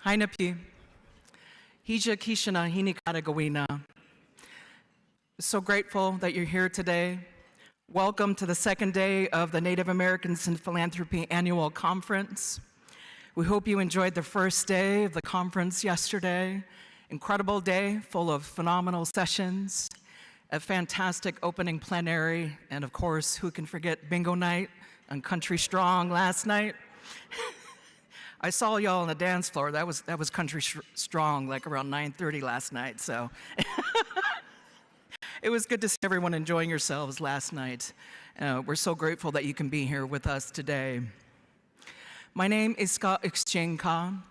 Hainapi, Hija Kishana Hinikata Gawina. So grateful that you're here today. Welcome to the second day of the Native Americans in Philanthropy Annual Conference. We hope you enjoyed the first day of the conference yesterday. Incredible day, full of phenomenal sessions, a fantastic opening plenary, and of course, who can forget bingo night on Country Strong last night? I saw y'all on the dance floor. That was Country Strong, like around 9:30 last night, so. It was good to see everyone enjoying yourselves last night. We're so grateful that you can be here with us today. My name is Ska Ixchenka,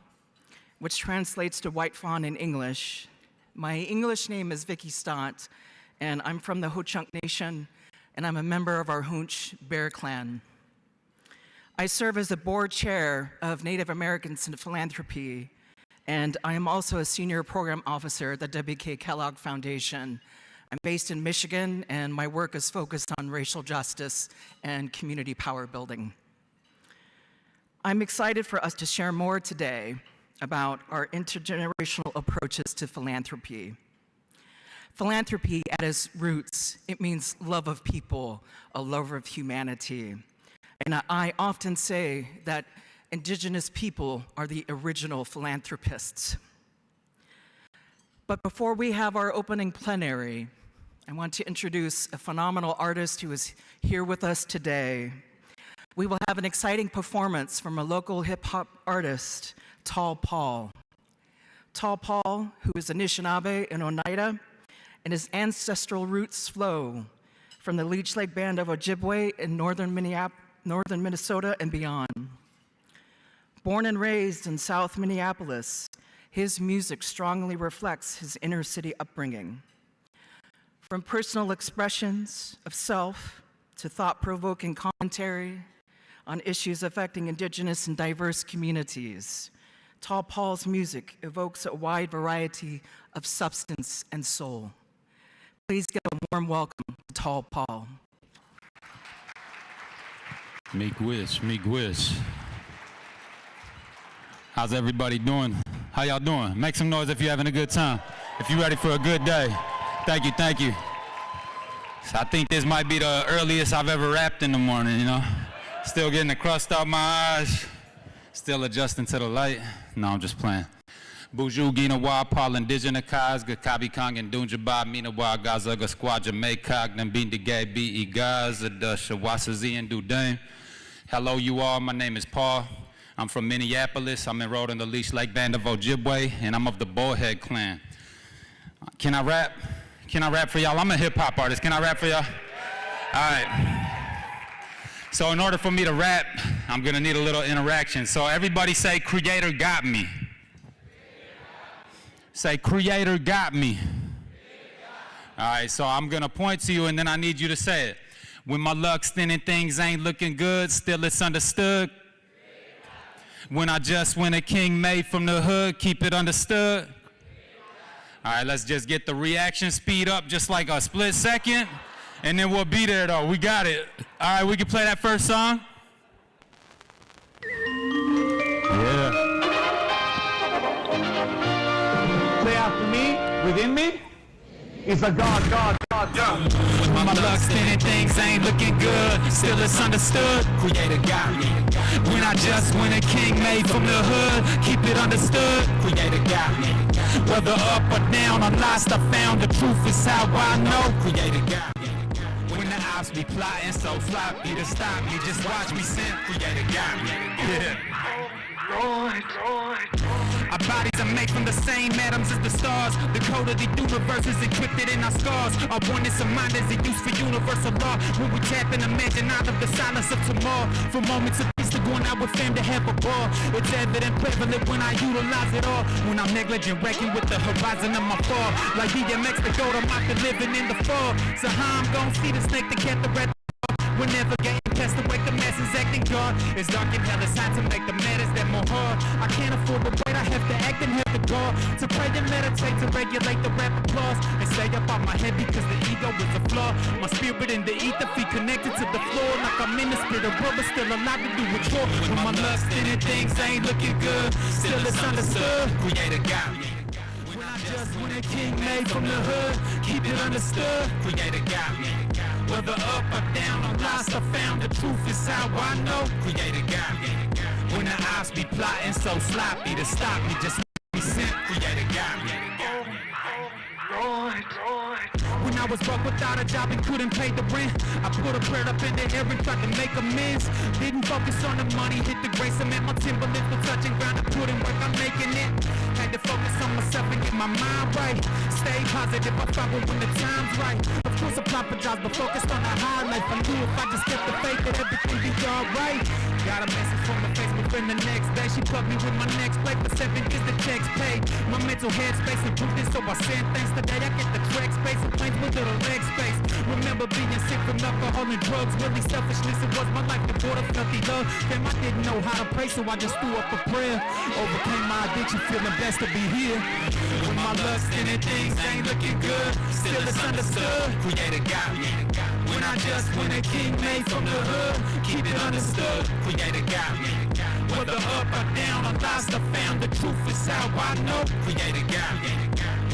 which translates to White Fawn in English. My English name is Vicky Stott, and I'm from the Ho-Chunk Nation, and I'm a member of our Hunch Bear Clan. I serve as the board chair of Native Americans in Philanthropy, and I am also a senior program officer at the W.K. Kellogg Foundation. I'm based in Michigan, and my work is focused on racial justice and community power building. I'm excited for us to share more today about our intergenerational approaches to philanthropy. Philanthropy at its roots, it means love of people, a love of humanity. And I often say that indigenous people are the original philanthropists. But before we have our opening plenary, I want to introduce a phenomenal artist who is here with us today. We will have an exciting performance from a local hip-hop artist, Tall Paul. Tall Paul, who is Anishinaabe and Oneida, and his ancestral roots flow from the Leech Lake Band of Ojibwe in northern Minnesota and beyond. Born and raised in South Minneapolis, his music strongly reflects his inner city upbringing. From personal expressions of self to thought-provoking commentary on issues affecting indigenous and diverse communities, Tall Paul's music evokes a wide variety of substance and soul. Please give a warm welcome to Tall Paul. Miigwech. How's everybody doing? How y'all doing? Make some noise if you're having a good time. If you're ready for a good day. Thank you. So I think this might be the earliest I've ever rapped in the morning, you know? Still getting the crust out my eyes. Still adjusting to the light. No, I'm just playing. Buju Gina Wa Paul Indigenous Kaz Gakabi Kong and Dunjaba Mina Wa Gaza Gasquadja Maycock Nambindi Gay B. Gaz the Shawasazi and Dudane. Hello, you all. My name is Paul. I'm from Minneapolis. I'm enrolled in the Leech Lake Band of Ojibwe, and I'm of the Bullhead Clan. Can I rap? Can I rap for y'all? I'm a hip-hop artist. Can I rap for y'all? All right. So in order for me to rap, I'm going to need a little interaction. So everybody say, Creator got me. Say, Creator got me. All right, so I'm going to point to you, and then I need you to say it. When my luck's thin and things ain't looking good, still it's understood. When I just win a king made from the hood, keep it understood. All right, let's just get the reaction speed up just like a split second, and then we'll be there though. We got it. All right, we can play that first song. Yeah. Say after me, within me is a God. Yeah. When my luck's thin and things ain't looking good, still it's understood. Creator got me. When I just win a king made from the hood, keep it understood. Creator got me. Whether up or down or lost, I found the truth is how I know. Creator got me. When the ops be plotting so floppy to stop me, just watch me sin. Creator got me. Yeah. Lord. Our bodies are made from the same atoms as the stars. The code of the universe is encrypted in our scars. Our oneness of mind is a use for universal law. When we tap and imagine out of the silence of tomorrow, from moments of peace to going out with fame to have a ball. It's evident, prevalent when I utilize it all. When I'm negligent, wrecking with the horizon of my fall. Like DMX, the goat, I'm out there living in the fall. So how I'm gonna see the snake, the cat, the red. We're never getting past to wake the masses is acting God. It's dark in hell, it's time to make the matters that more hard. I can't afford the wait, I have to act and have to go. To pray and meditate, to regulate the rap applause. And stay up on my head because the ego is a flaw. My spirit in the ether, feet connected to the floor. Like I'm in the spirit world, but still alive to do a chore. When my lust in it, things ain't looking good. Still it's understood. Creator got me. When I just win a king made from the hood, keep it understood. Creator got me. Whether up or down, I'm lost or found. The truth is how I know. Creator got me. When the ops be plotting so sloppy to stop me, just be sent. Creator got me. When I was broke without a job and couldn't pay the rent, I put a prayer up in the air and tried to make amends. Didn't focus on the money, hit the grace. I met my Timberlands for touching ground and put in work, I'm making it. Had to focus on myself and get my mind right. Stay positive, I follow when the time's right. Of course I apologize, but focused on the high life. I knew if I just kept the faith that everything be alright. Got a message from my Facebook friend the next day. She plugged me with my next play for 7 years, the checks paid. My mental headspace improved it, so I send thanks today. I get the track space and planes with little leg space. Remember being sick from alcohol and drugs. Really selfishness, it was my life before the filthy love. Damn, I didn't know how to pray, so I just threw up a prayer. Overcame my addiction, feeling blessed to be here. When my lust in it, things ain't looking good. Still it's understood. Creator got me. When I just win a king made from the hood, keep it understood. Creator got me. Whether up or down, I'm lost or found. The truth is how I know. Creator got me.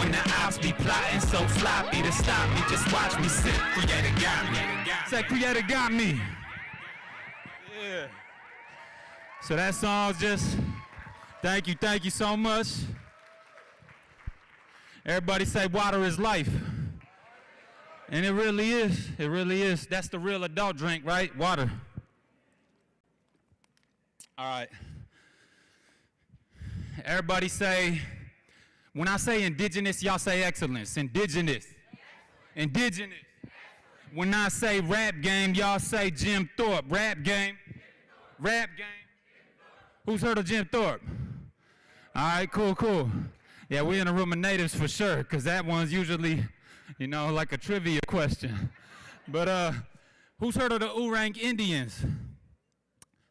When the ops be plotting so sloppy to stop me, just watch me sit. Creator got me. Say, Creator got me. Yeah. So that song's just, thank you so much. Everybody say water is life. And it really is. That's the real adult drink, right? Water. All right. Everybody say, when I say indigenous, y'all say excellence. Indigenous. Indigenous. When I say rap game, y'all say Jim Thorpe. Rap game. Rap game. Who's heard of Jim Thorpe? All right, cool. Yeah, we in a room of natives for sure, because that one's usually, like a trivia question. But who's heard of the Oorang Indians?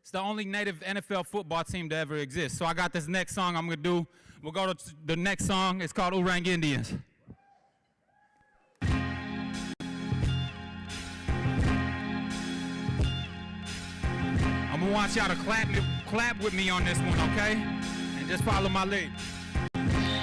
It's the only native NFL football team to ever exist. So I got this next song I'm going to do. We'll go to the next song. It's called Oorang Indians. I'm going to want y'all to clap with me on this one, okay? And just follow my lead.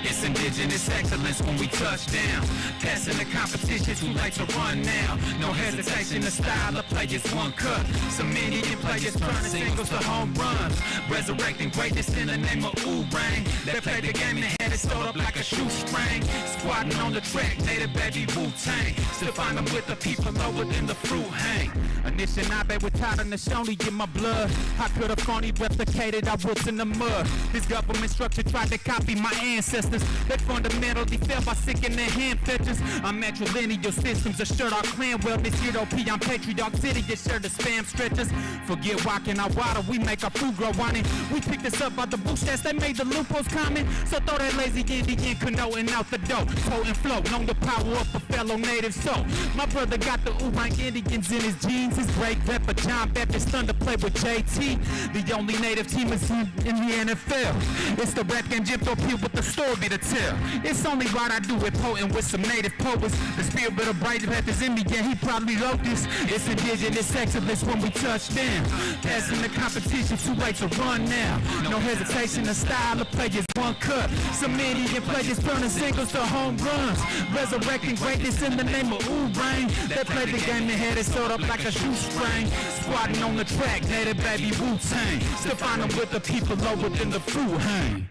It's indigenous excellence when we touch down. Passing the competition, too late to run now. No hesitation, the style of play is one cut. Some Indian players turning singles to home runs. Resurrecting greatness in the name of Oorang. They played the game and had it stored up like a shoestring. Squatting on the track, native baby Wu-Tang. Still find them with the people lower than the fruit hang. Anishinaabe with Todd and Nashoni in my blood. I could have phony replicated our roots in the mud. This government structure tried to copy my ancestors. They fundamentally fell by sicking their hand fetchers. I'm matrilineal systems, assured our clan wellness. Hero P, I'm Patriarch City, assured the spam stretchers. Forget walking our water, we make our food grow on it. We picked this up out the bootstraps, they made the loopholes common. So throw that lazy Indian connoting out the dough. Potent flow, known to power up a fellow native soul. My brother got the Oorang Indians in his jeans. His great pepper, John Baptist Thunder play with JT. The only native team is in the NFL. It's the rap game Jim Thorpe here with the story to tell. It's only right I do it potent with some native poets. The spirit of bright path is in me, yeah, he probably wrote this. It's indigenous excellence when we touch down. Passing the competition, too late to run now. No hesitation, the style of play is one cut. Some Indian players turning singles to home runs. Resurrecting greatness in the name of Oorang. They played the game and had it sewed up like a shoestring. Squatting on the track, native baby Wu-Tang. Still find them with the people lower than the fruit hang.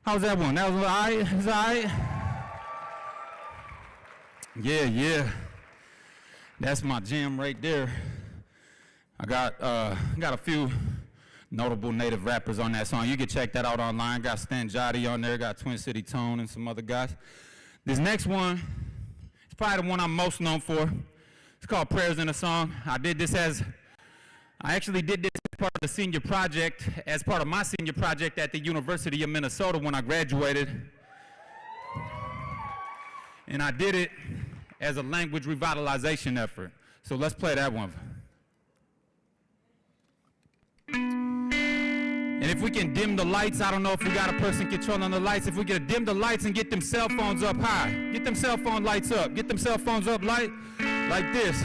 How's that one? That was all right? It was all right? Yeah. That's my jam right there. I got a few notable native rappers on that song. You can check that out online. Got Stan Jotty on there. Got Twin City Tone and some other guys. This next one is probably the one I'm most known for. It's called Prayers in a Song. I actually did this as part of the senior project, as part of my senior project at the University of Minnesota when I graduated. And I did it as a language revitalization effort. So let's play that one. And if we can dim the lights, I don't know if we got a person controlling the lights, if we can dim the lights and get them cell phones up high. Get them cell phone lights up. Get them cell phones up light like this.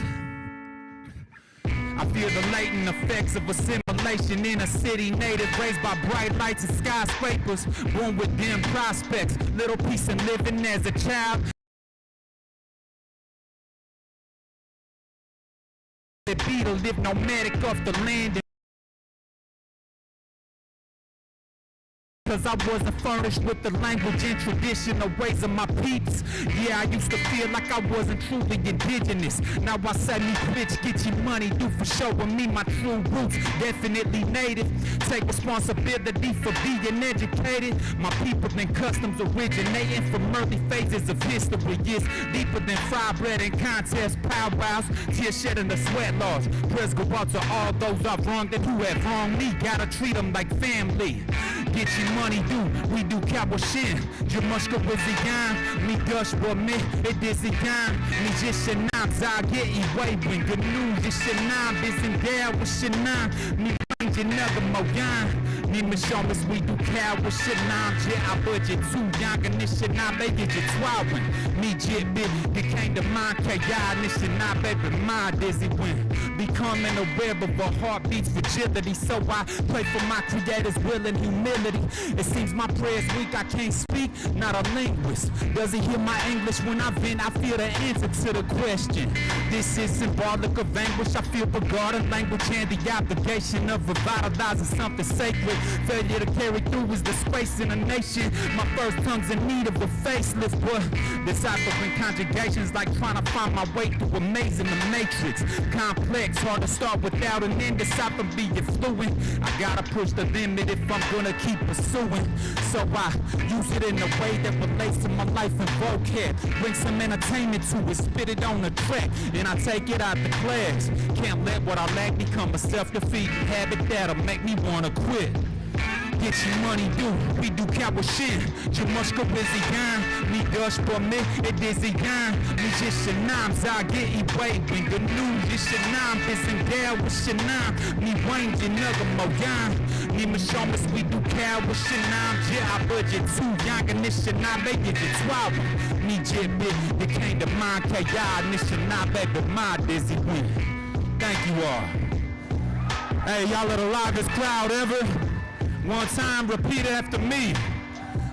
I feel the latent effects of assimilation in a city native, raised by bright lights and skyscrapers, born with dim prospects, little piece of living as a child. It be to live nomadic off the land. Cause I wasn't furnished with the language and traditional ways of my peeps. Yeah, I used to feel like I wasn't truly indigenous. Now I say me bitch, get your money due for showing me my true roots. Definitely native. Take responsibility for being educated. My people and customs originating from early phases of history. It's deeper than fried bread and contest powwows. Tears shedding the sweat laws. Prayers go out to all those I've wronged and who have wronged me. Gotta treat them like family. Get your money due, we do Kawashin. Jamushka Wizigan, me gush for me, it is a gun. Me just a nine, I get you waving. Good news, it's a nine, busy there with your nine. Me find you never more young. Me Mishomas, we do Kawashin. Yeah, I budget too young, and this shit now, baby, just swallowing. Me jit bit, it came to mind, K.I. This shit now, baby, my dizzy win. Becoming aware of a heartbeat's fragility, so I pray for my creator's will and humility. It seems my prayers weak, I can't speak, not a linguist. Does he hear my English when I vent? I feel the answer to the question. This is symbolic of anguish. I feel regarding language and the obligation of revitalizing something sacred. Failure to carry through is disgrace in a nation. My first tongue's in need of a facelift, but deciphering conjugations like trying to find my way through a maze in the matrix. Complex, hard to start without an end. Decipher being fluent. I gotta push the limit if I'm gonna keep pursuing. So I use it in a way that relates to my life and vocab. Bring some entertainment to it, spit it on the track, and I take it out the class. Can't let what I lack become a self-defeating habit that'll make me wanna quit. Get your money due, we do Kawashin. Jamushka busy gun, me gush for me, it is a gun. Me just your names, I get you waving. Good news, it's your name, busy there with your name. Me Wayne, you nugga mo young. Me Mishomas, we do Kawashin. Yeah, I budget too young, and this your name, baby, it's swallow. Me jit bit, it came to mind, K.I. And this your name, baby, my dizzy win. Thank you all. Hey, y'all are the livest crowd ever. One time, repeat it after me.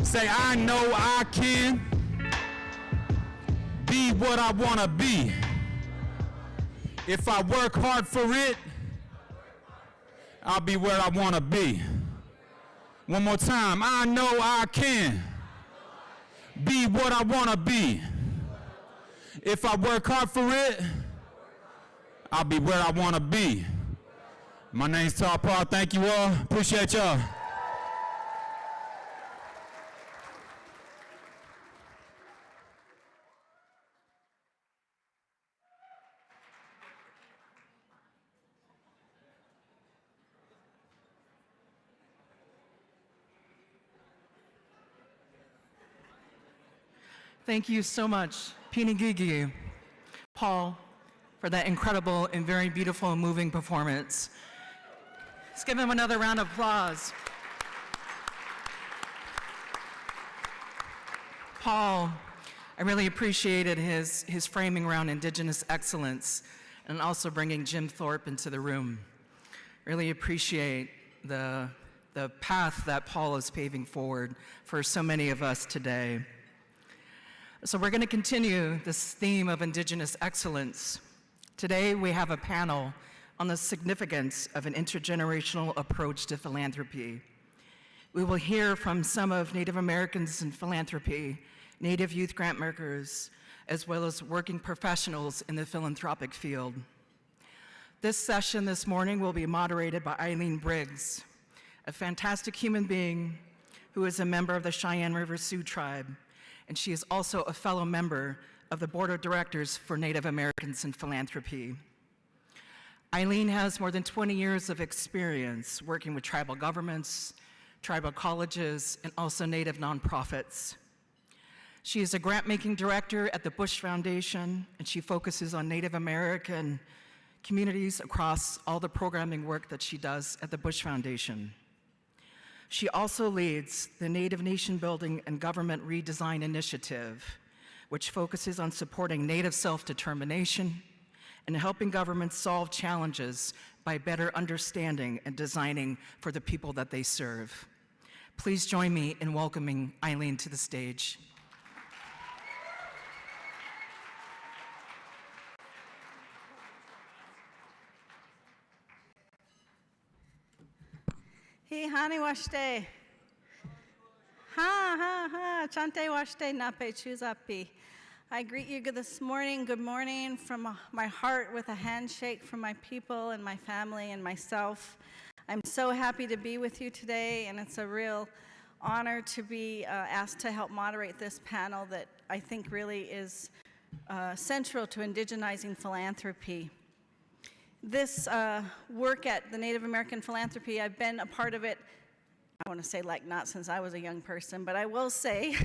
Say, I know I can be what I wanna be. If I work hard for it, I'll be where I wanna be. One more time, I know I can be what I wanna be. If I work hard for it, I'll be where I wanna be. My name's Tall Paul, thank you all, appreciate y'all. Thank you so much, Pinigigi, Paul, for that incredible and very beautiful and moving performance. Let's give him another round of applause. Paul, I really appreciated his framing around Indigenous excellence and also bringing Jim Thorpe into the room. Really appreciate the path that Paul is paving forward for so many of us today. So we're going to continue this theme of Indigenous excellence. Today we have a panel on the significance of an intergenerational approach to philanthropy. We will hear from some of Native Americans in philanthropy, Native youth grantmakers, as well as working professionals in the philanthropic field. This session this morning will be moderated by Eileen Briggs, a fantastic human being who is a member of the Cheyenne River Sioux tribe, and she is also a fellow member of the Board of Directors for Native Americans in Philanthropy. Eileen has more than 20 years of experience working with tribal governments, tribal colleges, and also Native nonprofits. She is a grant-making director at the Bush Foundation, and she focuses on Native American communities across all the programming work that she does at the Bush Foundation. She also leads the Native Nation Building and Government Redesign Initiative, which focuses on supporting Native self-determination and helping governments solve challenges by better understanding and designing for the people that they serve. Please join me in welcoming Eileen to the stage. Hi hani washte. Ha, chante washte nape chuzapi. I greet you this morning, good morning, from my heart with a handshake from my people and my family and myself. I'm so happy to be with you today, and it's a real honor to be asked to help moderate this panel that I think really is central to indigenizing philanthropy. This work at the Native American Philanthropy, I've been a part of it, I want to say like not since I was a young person, but I will say,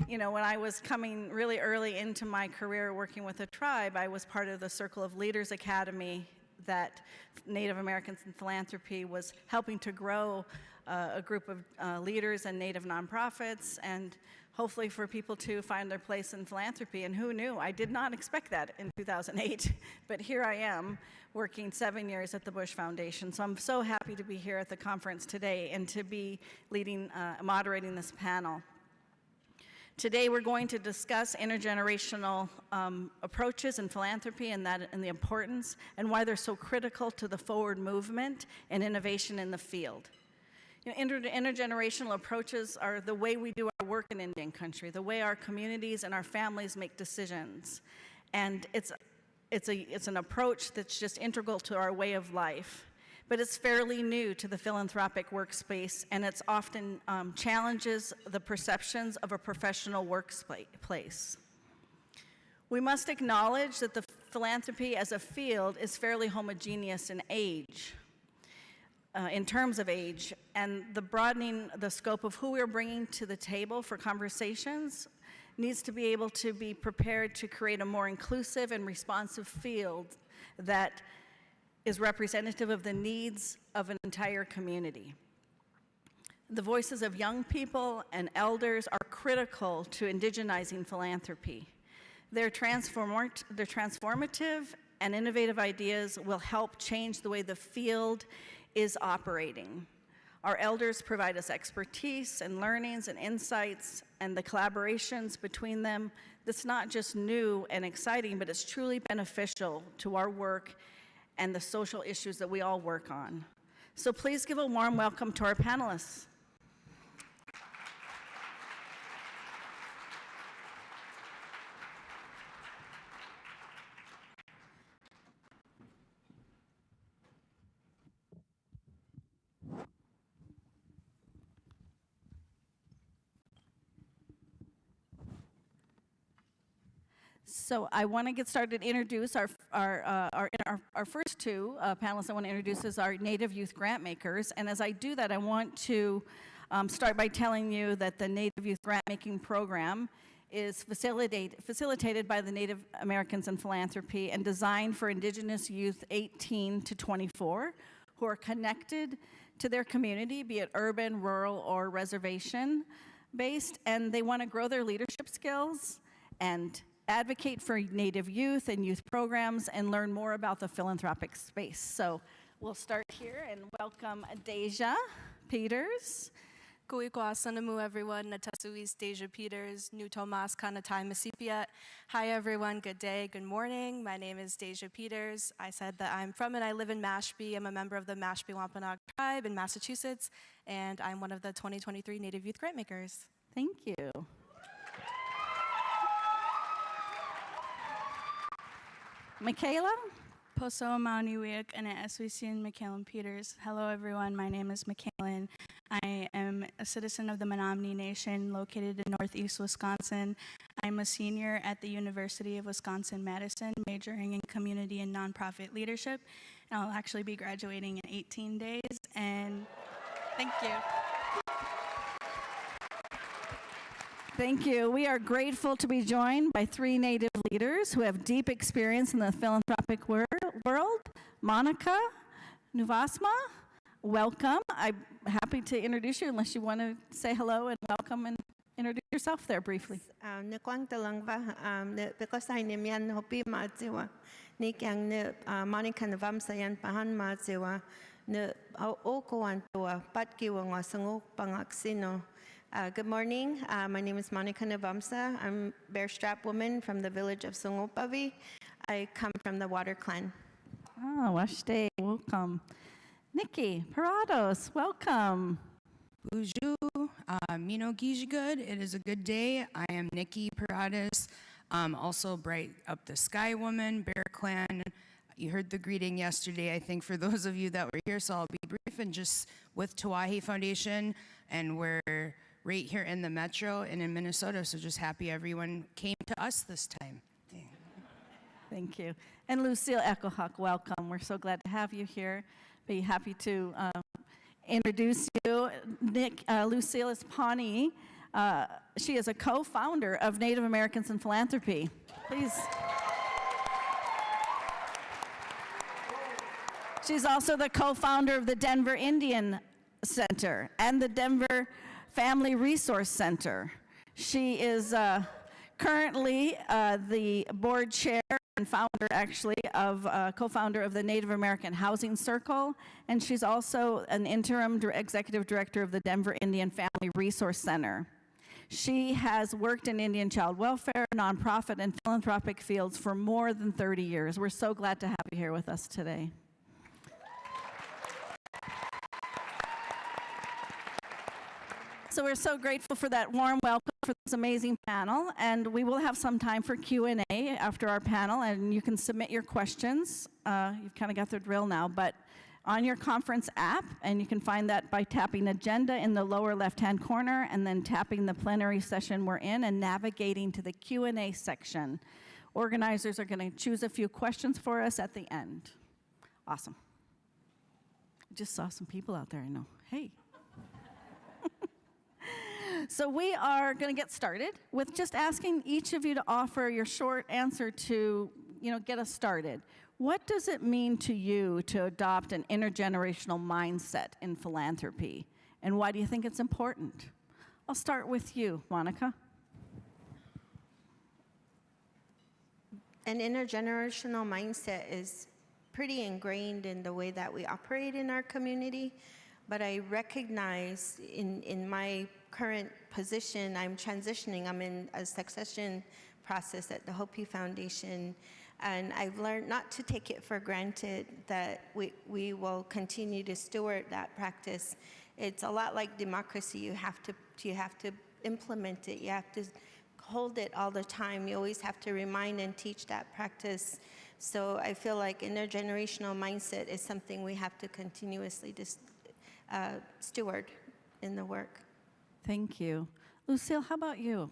you know, when I was coming really early into my career working with a tribe, I was part of the Circle of Leaders Academy that Native Americans in Philanthropy was helping to grow a group of leaders and Native nonprofits, and hopefully for people to find their place in philanthropy. And who knew? I did not expect that in 2008, but here I am working 7 years at the Bush Foundation. So I'm so happy to be here at the conference today and to be leading, moderating this panel. Today we're going to discuss intergenerational approaches in philanthropy and the importance and why they're so critical to the forward movement and innovation in the field. You know, intergenerational approaches are the way we do our work in Indian country, the way our communities and our families make decisions. And it's an approach that's just integral to our way of life. But it's fairly new to the philanthropic workspace, and it's often challenges the perceptions of a professional workplace. We must acknowledge that the philanthropy as a field is fairly homogeneous in age. In terms of age, and the broadening the scope of who we're bringing to the table for conversations needs to be able to be prepared to create a more inclusive and responsive field that is representative of the needs of an entire community. The voices of young people and elders are critical to indigenizing philanthropy. Their transformative and innovative ideas will help change the way the field is operating. Our elders provide us expertise and learnings and insights, and the collaborations between them, that's not just new and exciting, but it's truly beneficial to our work and the social issues that we all work on. So please give a warm welcome to our panelists. So I want to get started to introduce our first two panelists I want to introduce is our Native Youth Grant Makers. And as I do that, I want to start by telling you that the Native Youth Grant Making Program is facilitated by the Native Americans in Philanthropy and designed for Indigenous youth 18 to 24 who are connected to their community, be it urban, rural, or reservation-based, and they want to grow their leadership skills and advocate for Native youth and youth programs and learn more about the philanthropic space. So we'll start here and welcome Deja Peters. Kuikwa Sanamu, everyone. Natasuis Deja Peters, New Tomas Kanatai Masipiat. Hi, everyone. Good day. Good morning. My name is Deja Peters. I said that I'm from and I live in Mashpee. I'm a member of the Mashpee Wampanoag tribe in Massachusetts, and I'm one of the 2023 Native Youth Grantmakers. Thank you. Michaela? Poso Mauniwiak and Eswisian Michaelan Peters. Hello everyone, my name is Michaelan. I am a citizen of the Menominee Nation located in Northeast Wisconsin. I'm a senior at the University of Wisconsin-Madison, majoring in community and nonprofit leadership. And I'll actually be graduating in 18 days, and thank you. Thank you. We are grateful to be joined by three Native leaders who have deep experience in the philanthropic world. Monica Nuvasma, welcome. I'm happy to introduce you unless you want to say hello and welcome and introduce yourself there briefly. Ne kwang talang ba ne because I ne mian hopi ma zewa ne kyang ne Monica ne vam sayan pahan ma zewa ne o ko antua pat ki wa ngasango pangaksino. Good morning. My name is Monica Navamsa. I'm Bear Strap woman from the village of Sungopavi. I come from the Water Clan. Oh, Washte, welcome. Nikki Parados, welcome. Bonjour, Mino Gijigud. It is a good day. I am Nikki Paradas, also Bright Up the Sky Woman, Bear Clan. You heard the greeting yesterday, I think, for those of you that were here, so I'll be brief and just with Tawahi Foundation, and we're right here in the metro and in Minnesota, so just happy everyone came to us this time. Thank you. And Lucille Echohawk, welcome. We're so glad to have you here. Be happy to introduce you. Lucille is Pawnee. She is a co-founder of Native Americans in Philanthropy. Please. She's also the co-founder of the Denver Indian Center and the Denver Family Resource Center. She is currently the board chair and founder, actually, of co-founder of the Native American Housing Circle, and she's also an interim executive director of the Denver Indian Family Resource Center. She has worked in Indian child welfare, nonprofit, and philanthropic fields for more than 30 years. We're so glad to have you here with us today. So we're so grateful for that warm welcome for this amazing panel, and we will have some time for Q&A after our panel, and you can submit your questions. You've kind of got the drill now, but on your conference app, and you can find that by tapping agenda in the lower left-hand corner, and then tapping the plenary session we're in, and navigating to the Q&A section. Organizers are going to choose a few questions for us at the end. Awesome. I just saw some people out there, I know. Hey. So we are going to get started with just asking each of you to offer your short answer to, get us started. What does it mean to you to adopt an intergenerational mindset in philanthropy? And why do you think it's important? I'll start with you, Monica. An intergenerational mindset is pretty ingrained in the way that we operate in our community, but I recognize in my current position, I'm transitioning. I'm in a succession process at the Hopi Foundation, and I've learned not to take it for granted that we will continue to steward that practice. It's a lot like democracy. You have to implement it. You have to hold it all the time. You always have to remind and teach that practice. So I feel like intergenerational mindset is something we have to continuously steward in the work. Thank you. Lucille, how about you?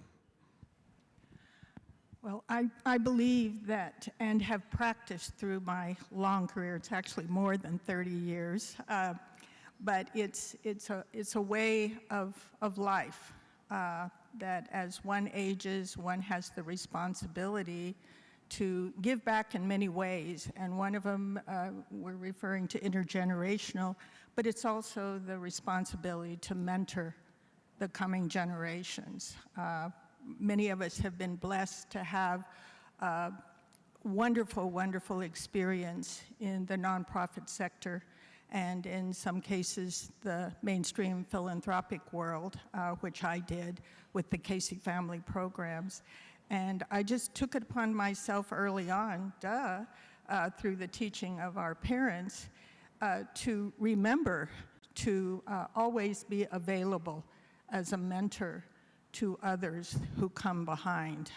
Well, I believe that and have practiced through my long career. It's actually more than 30 years, but it's a way of life that as one ages, one has the responsibility to give back in many ways, and one of them we're referring to intergenerational, but it's also the responsibility to mentor the coming generations. Many of us have been blessed to have wonderful, wonderful experience in the nonprofit sector and in some cases the mainstream philanthropic world, which I did with the Casey Family Programs. And I just took it upon myself early on, through the teaching of our parents, to remember to always be available as a mentor to others who come behind,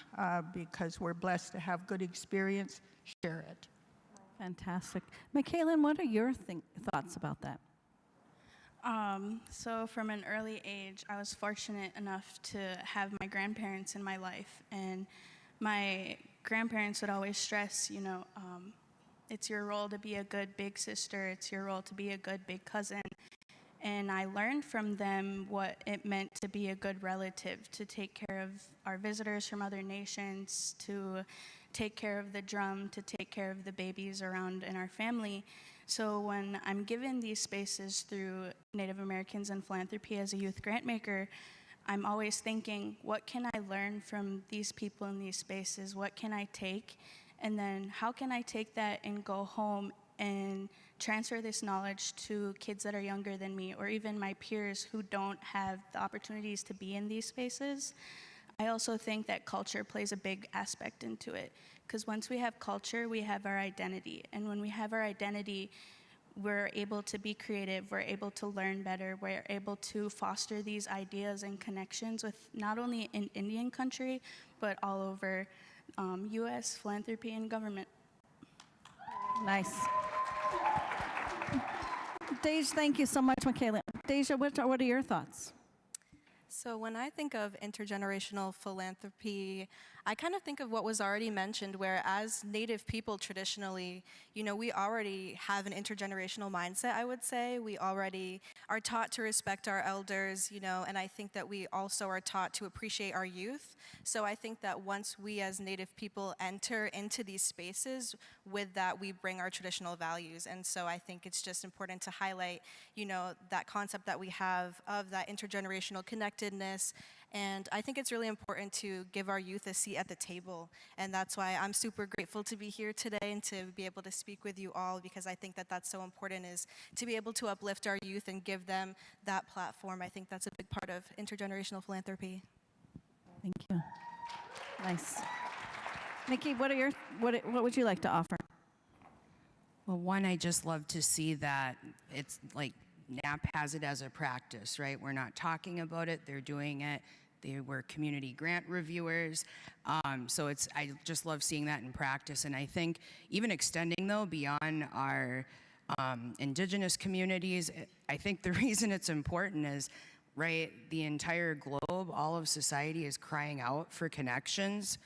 because we're blessed to have good experience, share it. Fantastic. Michaelin, what are your thoughts about that? So from an early age, I was fortunate enough to have my grandparents in my life, and my grandparents would always stress, it's your role to be a good big sister, it's your role to be a good big cousin. And I learned from them what it meant to be a good relative, to take care of our visitors from other nations, to take care of the drum, to take care of the babies around in our family. So when I'm given these spaces through Native Americans and philanthropy as a youth grant maker, I'm always thinking, what can I learn from these people in these spaces? What can I take? And then how can I take that and go home and transfer this knowledge to kids that are younger than me, or even my peers who don't have the opportunities to be in these spaces? I also think that culture plays a big aspect into it, because once we have culture, we have our identity. And when we have our identity, we're able to be creative, we're able to learn better, we're able to foster these ideas and connections with not only in Indian country, but all over US philanthropy and government. Nice. Deja, thank you so much, Michaela. Deja, what are your thoughts? So when I think of intergenerational philanthropy, I kind of think of what was already mentioned, where as Native people traditionally, we already have an intergenerational mindset, I would say. We already are taught to respect our elders, and I think that we also are taught to appreciate our youth. So I think that once we as Native people enter into these spaces, with that we bring our traditional values. And so I think it's just important to highlight, that concept that we have of that intergenerational connectedness. And I think it's really important to give our youth a seat at the table. And that's why I'm super grateful to be here today and to be able to speak with you all, because I think that that's so important, is to be able to uplift our youth and give them that platform. I think that's a big part of intergenerational philanthropy. Thank you. Nice. Nikki, what would you like to offer? Well, one, I just love to see that it's like NAP has it as a practice, right? We're not talking about it, they're doing it. They were community grant reviewers. So I just love seeing that in practice. And I think even extending though beyond our indigenous communities, I think the reason it's important is, right, the entire globe, all of society is crying out for connections.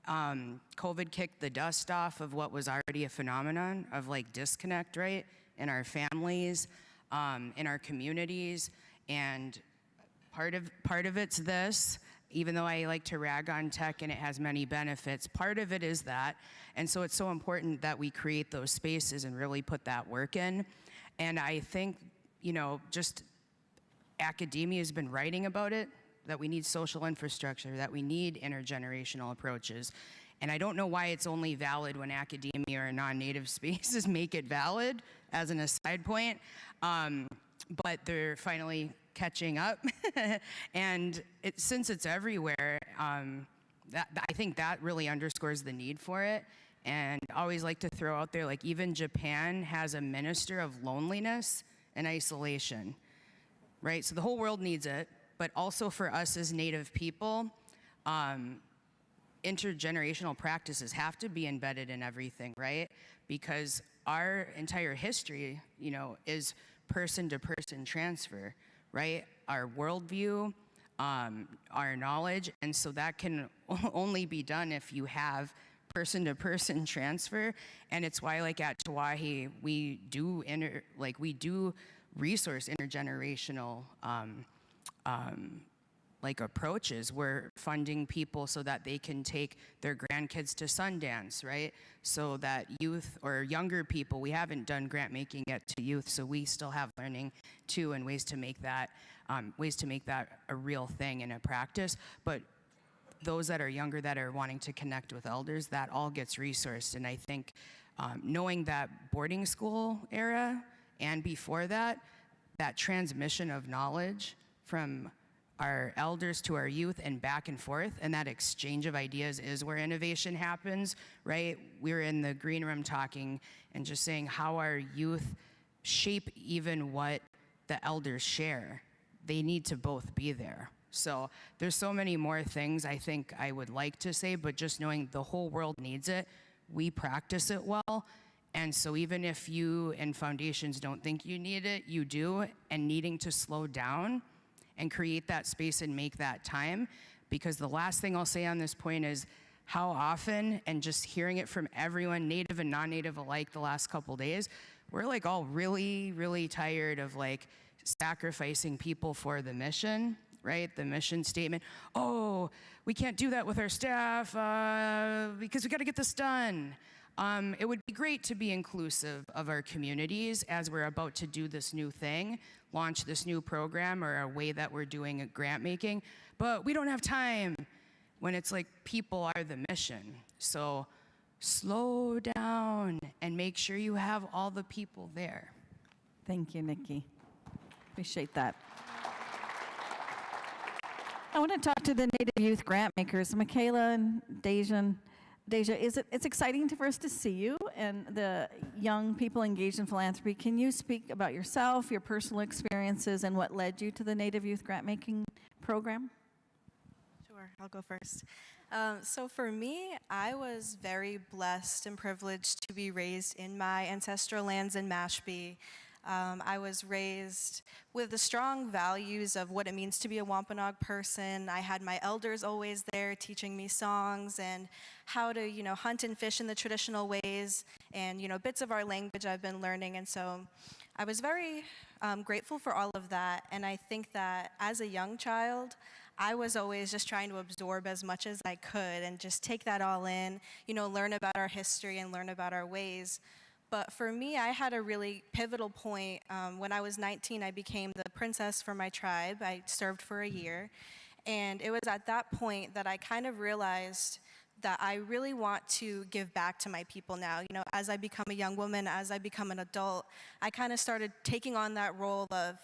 COVID kicked the dust off of what was already a phenomenon of like disconnect, right? In our families, in our communities, and part of it's this, even though I like to rag on tech and it has many benefits, part of it is that. And so it's so important that we create those spaces and really put that work in. And I think, just academia has been writing about it, that we need social infrastructure, that we need intergenerational approaches. And I don't know why it's only valid when academia or non-native spaces make it valid, as an aside point, but they're finally catching up. And since it's everywhere, I think that really underscores the need for it. And I always like to throw out there, like even Japan has a minister of loneliness and isolation, right? So the whole world needs it, but also for us as Native people, intergenerational practices have to be embedded in everything, right? Because our entire history, is person-to-person transfer, right? Our worldview, our knowledge, and so that can only be done if you have person-to-person transfer. And it's why, like at Tawahi, we do resource intergenerational approaches. We're funding people so that they can take their grandkids to Sundance, right? So that youth or younger people, we haven't done grant making yet to youth, so we still have learning too, and ways to make that a real thing and a practice. But those that are younger that are wanting to connect with elders, that all gets resourced. And I think knowing that boarding school era and before that, that transmission of knowledge from our elders to our youth and back and forth, and that exchange of ideas is where innovation happens, right? We were in the green room talking and just saying how our youth shape even what the elders share. They need to both be there. So there's so many more things I think I would like to say, but just knowing the whole world needs it, we practice it well. And so even if you and foundations don't think you need it, you do, and needing to slow down and create that space and make that time. Because the last thing I'll say on this point is how often, and just hearing it from everyone, native and non-native alike the last couple days, we're like all really, really tired of like sacrificing people for the mission, right? The mission statement. Oh, we can't do that with our staff because we got to get this done. It would be great to be inclusive of our communities as we're about to do this new thing, launch this new program or a way that we're doing grant making, but we don't have time when it's like people are the mission. So slow down and make sure you have all the people there. Thank you, Nikki. Appreciate that. I want to talk to the Native Youth Grant Makers, Michaela and Deja. Deja, it's exciting for us to see you and the young people engaged in philanthropy. Can you speak about yourself, your personal experiences, and what led you to the Native Youth Grant Making program? Sure, I'll go first. So for me, I was very blessed and privileged to be raised in my ancestral lands in Mashpee. I was raised with the strong values of what it means to be a Wampanoag person. I had my elders always there teaching me songs and how to, hunt and fish in the traditional ways and, bits of our language I've been learning. And so I was very grateful for all of that. And I think that as a young child, I was always just trying to absorb as much as I could and just take that all in, learn about our history and learn about our ways. But for me, I had a really pivotal point. When I was 19, I became the princess for my tribe. I served for a year. And it was at that point that I kind of realized that I really want to give back to my people now. As I become a young woman, as I become an adult, I kind of started taking on that role of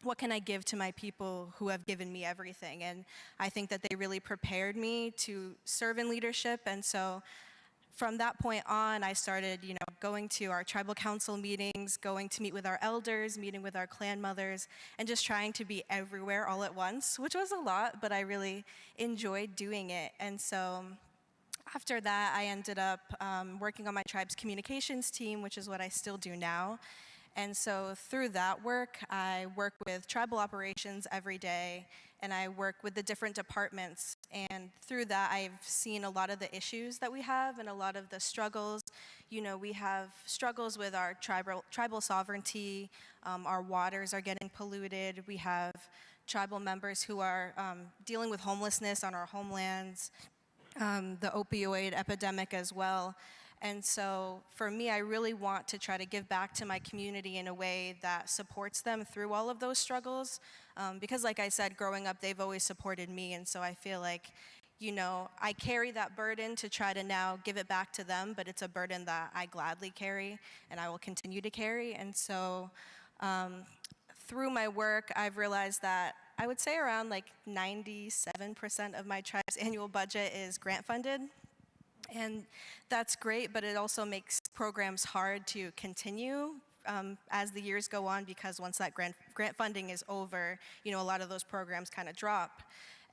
what can I give to my people who have given me everything? And I think that they really prepared me to serve in leadership. And so from that point on, I started, going to our tribal council meetings, going to meet with our elders, meeting with our clan mothers, and just trying to be everywhere all at once, which was a lot, but I really enjoyed doing it. And so after that, I ended up working on my tribe's communications team, which is what I still do now. And so through that work, I work with tribal operations every day, and I work with the different departments. And through that, I've seen a lot of the issues that we have and a lot of the struggles. We have struggles with our tribal sovereignty. Our waters are getting polluted. We have tribal members who are dealing with homelessness on our homelands, the opioid epidemic as well. And so for me, I really want to try to give back to my community in a way that supports them through all of those struggles. Because like I said, growing up, they've always supported me. And so I feel like, I carry that burden to try to now give it back to them, but it's a burden that I gladly carry and I will continue to carry. And so through my work, I've realized that I would say around like 97% of my tribe's annual budget is grant funded. And that's great, but it also makes programs hard to continue as the years go on, because once that grant funding is over, a lot of those programs kind of drop.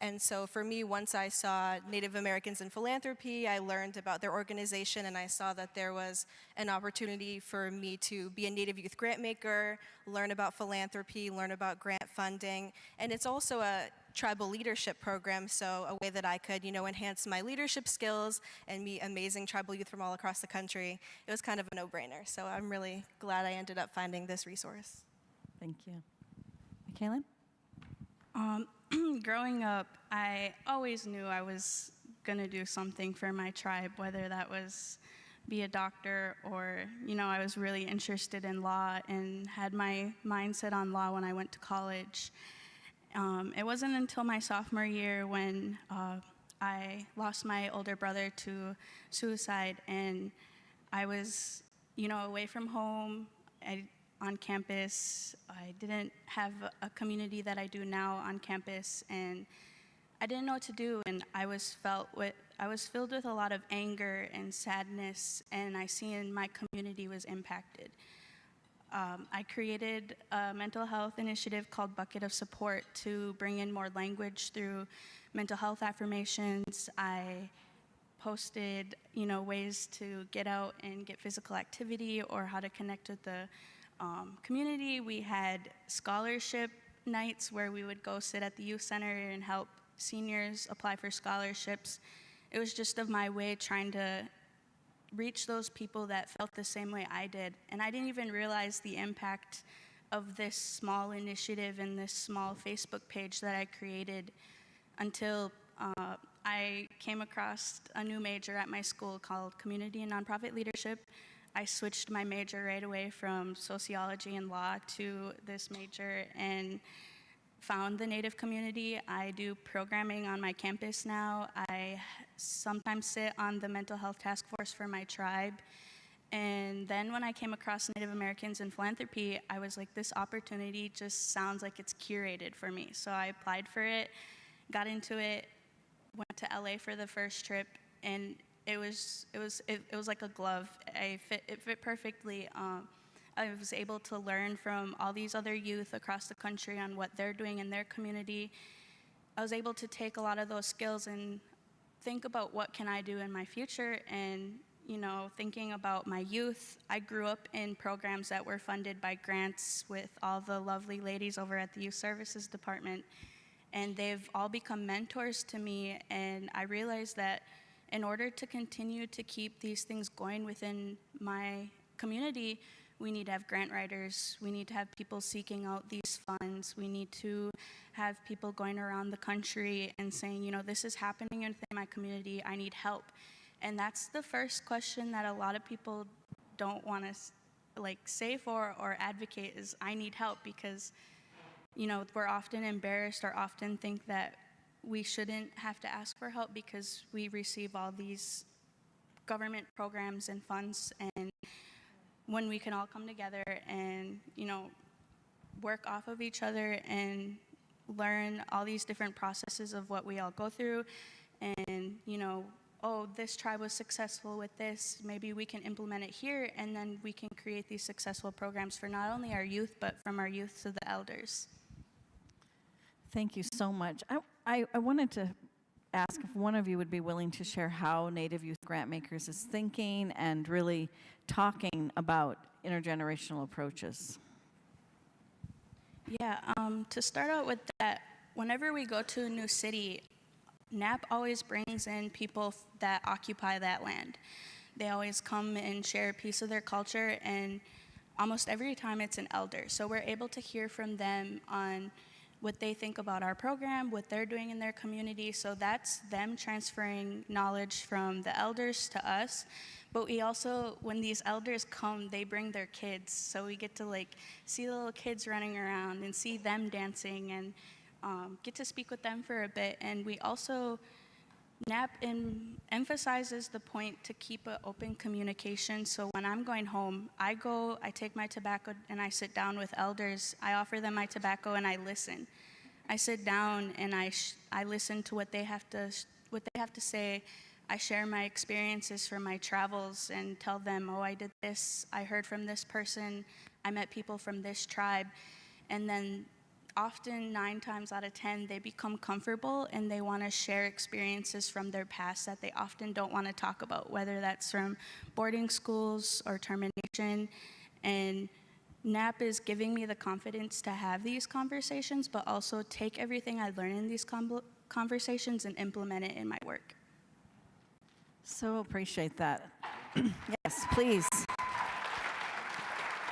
And so for me, once I saw Native Americans in Philanthropy, I learned about their organization, and I saw that there was an opportunity for me to be a Native Youth Grant Maker, learn about philanthropy, learn about grant funding. And it's also a tribal leadership program, so a way that I could, enhance my leadership skills and meet amazing tribal youth from all across the country. It was kind of a no-brainer, so I'm really glad I ended up finding this resource. Thank you. Michaela? Growing up, I always knew I was going to do something for my tribe, whether that was be a doctor or, I was really interested in law and had my mindset on law when I went to college. It wasn't until my sophomore year when I lost my older brother to suicide, and I was, away from home, on campus. I didn't have a community that I do now on campus, and I didn't know what to do, and I was filled with a lot of anger and sadness, and I seen my community was impacted. I created a mental health initiative called Bucket of Support to bring in more language through mental health affirmations. I posted, ways to get out and get physical activity or how to connect with the community. We had scholarship nights where we would go sit at the youth center and help seniors apply for scholarships. It was just of my way trying to reach those people that felt the same way I did. And I didn't even realize the impact of this small initiative and this small Facebook page that I created until I came across a new major at my school called Community and Nonprofit Leadership. I switched my major right away from sociology and law to this major and found the Native community. I do programming on my campus now. I sometimes sit on the mental health task force for my tribe. And then when I came across Native Americans in philanthropy, I was like, this opportunity just sounds like it's curated for me. So I applied for it, got into it, went to LA for the first trip, and it was like a glove. It fit perfectly. I was able to learn from all these other youth across the country on what they're doing in their community. I was able to take a lot of those skills and think about what can I do in my future. And thinking about my youth, I grew up in programs that were funded by grants with all the lovely ladies over at the Youth Services Department. And they've all become mentors to me. And I realized that in order to continue to keep these things going within my community, we need to have grant writers. We need to have people seeking out these funds. We need to have people going around the country and saying, this is happening within my community. I need help. And that's the first question that a lot of people don't want to say for or advocate is, I need help, because we're often embarrassed or often think that we shouldn't have to ask for help because we receive all these government programs and funds. And when we can all come together and, work off of each other and learn all these different processes of what we all go through and, oh, this tribe was successful with this, maybe we can implement it here, and then we can create these successful programs for not only our youth, but from our youth to the elders. Thank you so much. I wanted to ask if one of you would be willing to share how Native Youth Grantmakers is thinking and really talking about intergenerational approaches. Yeah, to start out with that, whenever we go to a new city, NAP always brings in people that occupy that land. They always come and share a piece of their culture, and almost every time it's an elder. So we're able to hear from them on what they think about our program, what they're doing in their community. So that's them transferring knowledge from the elders to us. But we also, when these elders come, they bring their kids. So we get to see the little kids running around and see them dancing and get to speak with them for a bit. And we also, NAP emphasizes the point to keep an open communication. So when I'm going home, I take my tobacco and I sit down with elders. I offer them my tobacco and I listen. I sit down and I listen to what they have to say. I share my experiences from my travels and tell them, oh, I did this, I heard from this person, I met people from this tribe. And then often 9 times out of 10, they become comfortable and they want to share experiences from their past that they often don't want to talk about, whether that's from boarding schools or termination. And NAP is giving me the confidence to have these conversations, but also take everything I learn in these conversations and implement it in my work. So appreciate that. Yes, please.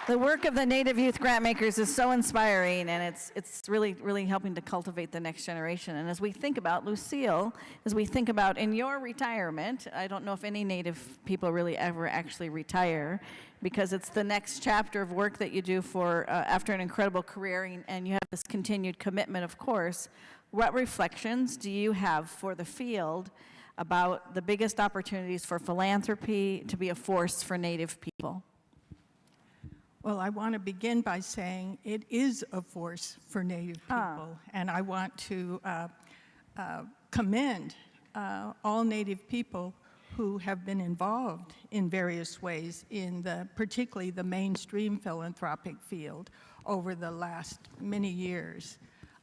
The work of the Native Youth Grantmakers is so inspiring, and it's really, really helping to cultivate the next generation. And as we think about, Lucille, as we think about in your retirement, I don't know if any Native people really ever actually retire, because it's the next chapter of work that you do for after an incredible career, and you have this continued commitment, of course. What reflections do you have for the field about the biggest opportunities for philanthropy to be a force for Native people? Well, I want to begin by saying it is a force for Native people, and I want to commend all Native people who have been involved in various ways in particularly the mainstream philanthropic field over the last many years.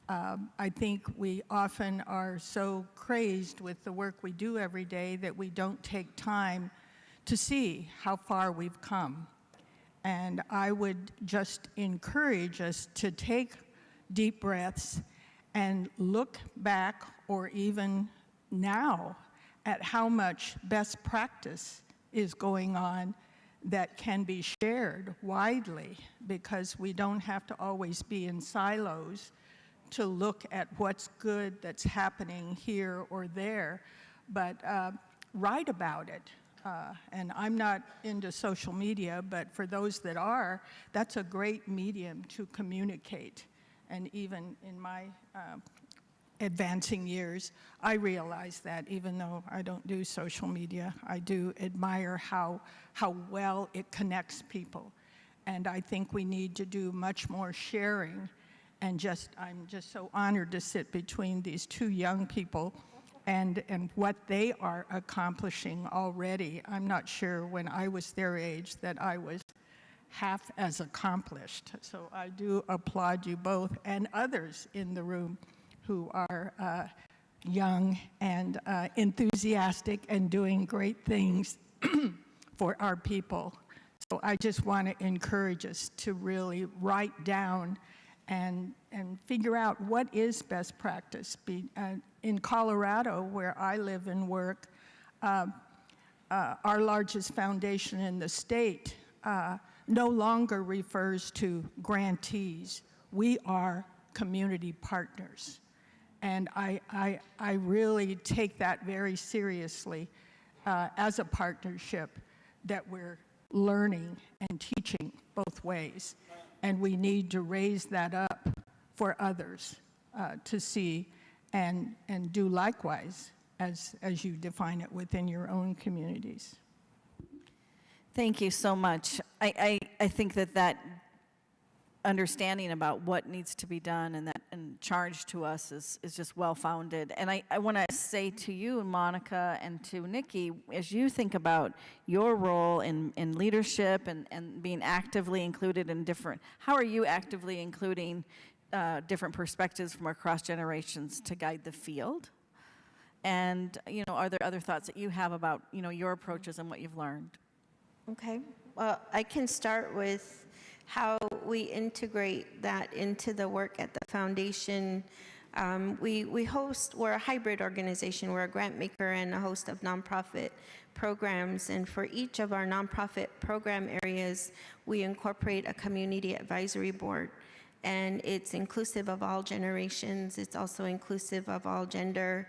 I think we often are so crazed with the work we do every day that we don't take time to see how far we've come. And I would just encourage us to take deep breaths and look back, or even now, at how much best practice is going on that can be shared widely, because we don't have to always be in silos to look at what's good that's happening here or there, but write about it. And I'm not into social media, but for those that are, that's a great medium to communicate. And even in my advancing years, I realize that even though I don't do social media, I do admire how well it connects people. And I think we need to do much more sharing. And I'm just so honored to sit between these two young people and what they are accomplishing already. I'm not sure when I was their age that I was half as accomplished. So I do applaud you both and others in the room who are young and enthusiastic and doing great things for our people. So I just want to encourage us to really write down and figure out what is best practice. In Colorado, where I live and work, our largest foundation in the state no longer refers to grantees. We are community partners. And I really take that very seriously as a partnership, that we're learning and teaching both ways. And we need to raise that up for others to see and do likewise as you define it within your own communities. Thank you so much. I think that understanding about what needs to be done and charged to us is just well-founded. And I want to say to you, Monica, and to Nikki, as you think about your role in leadership and being actively included in how are you actively including different perspectives from across generations to guide the field? And, are there other thoughts that you have about, your approaches and what you've learned? Okay. Well, I can start with how we integrate that into the work at the foundation. We're a hybrid organization. We're a grant maker and a host of nonprofit programs. And for each of our nonprofit program areas, we incorporate a community advisory board. And it's inclusive of all generations. It's also inclusive of all gender,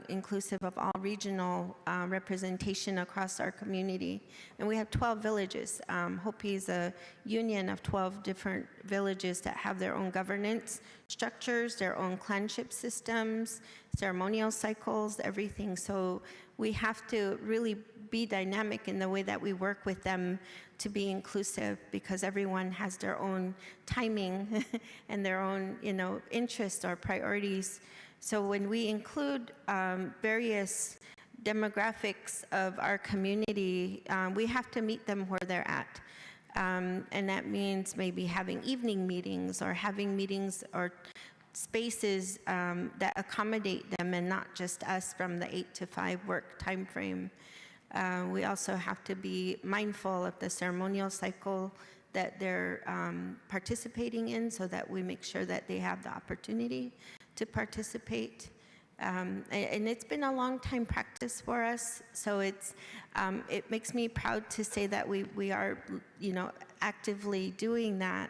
inclusive of all regional representation across our community. And we have 12 villages. Hopi is a union of 12 different villages that have their own governance structures, their own clanship systems, ceremonial cycles, everything. So we have to really be dynamic in the way that we work with them to be inclusive, because everyone has their own timing and their own, interests or priorities. So when we include various demographics of our community, we have to meet them where they're at. And that means maybe having evening meetings or having meetings or spaces that accommodate them and not just us from the 8 to 5 work time frame. We also have to be mindful of the ceremonial cycle that they're participating in, so that we make sure that they have the opportunity to participate. And it's been a long time practice for us, so it makes me proud to say that we are, actively doing that.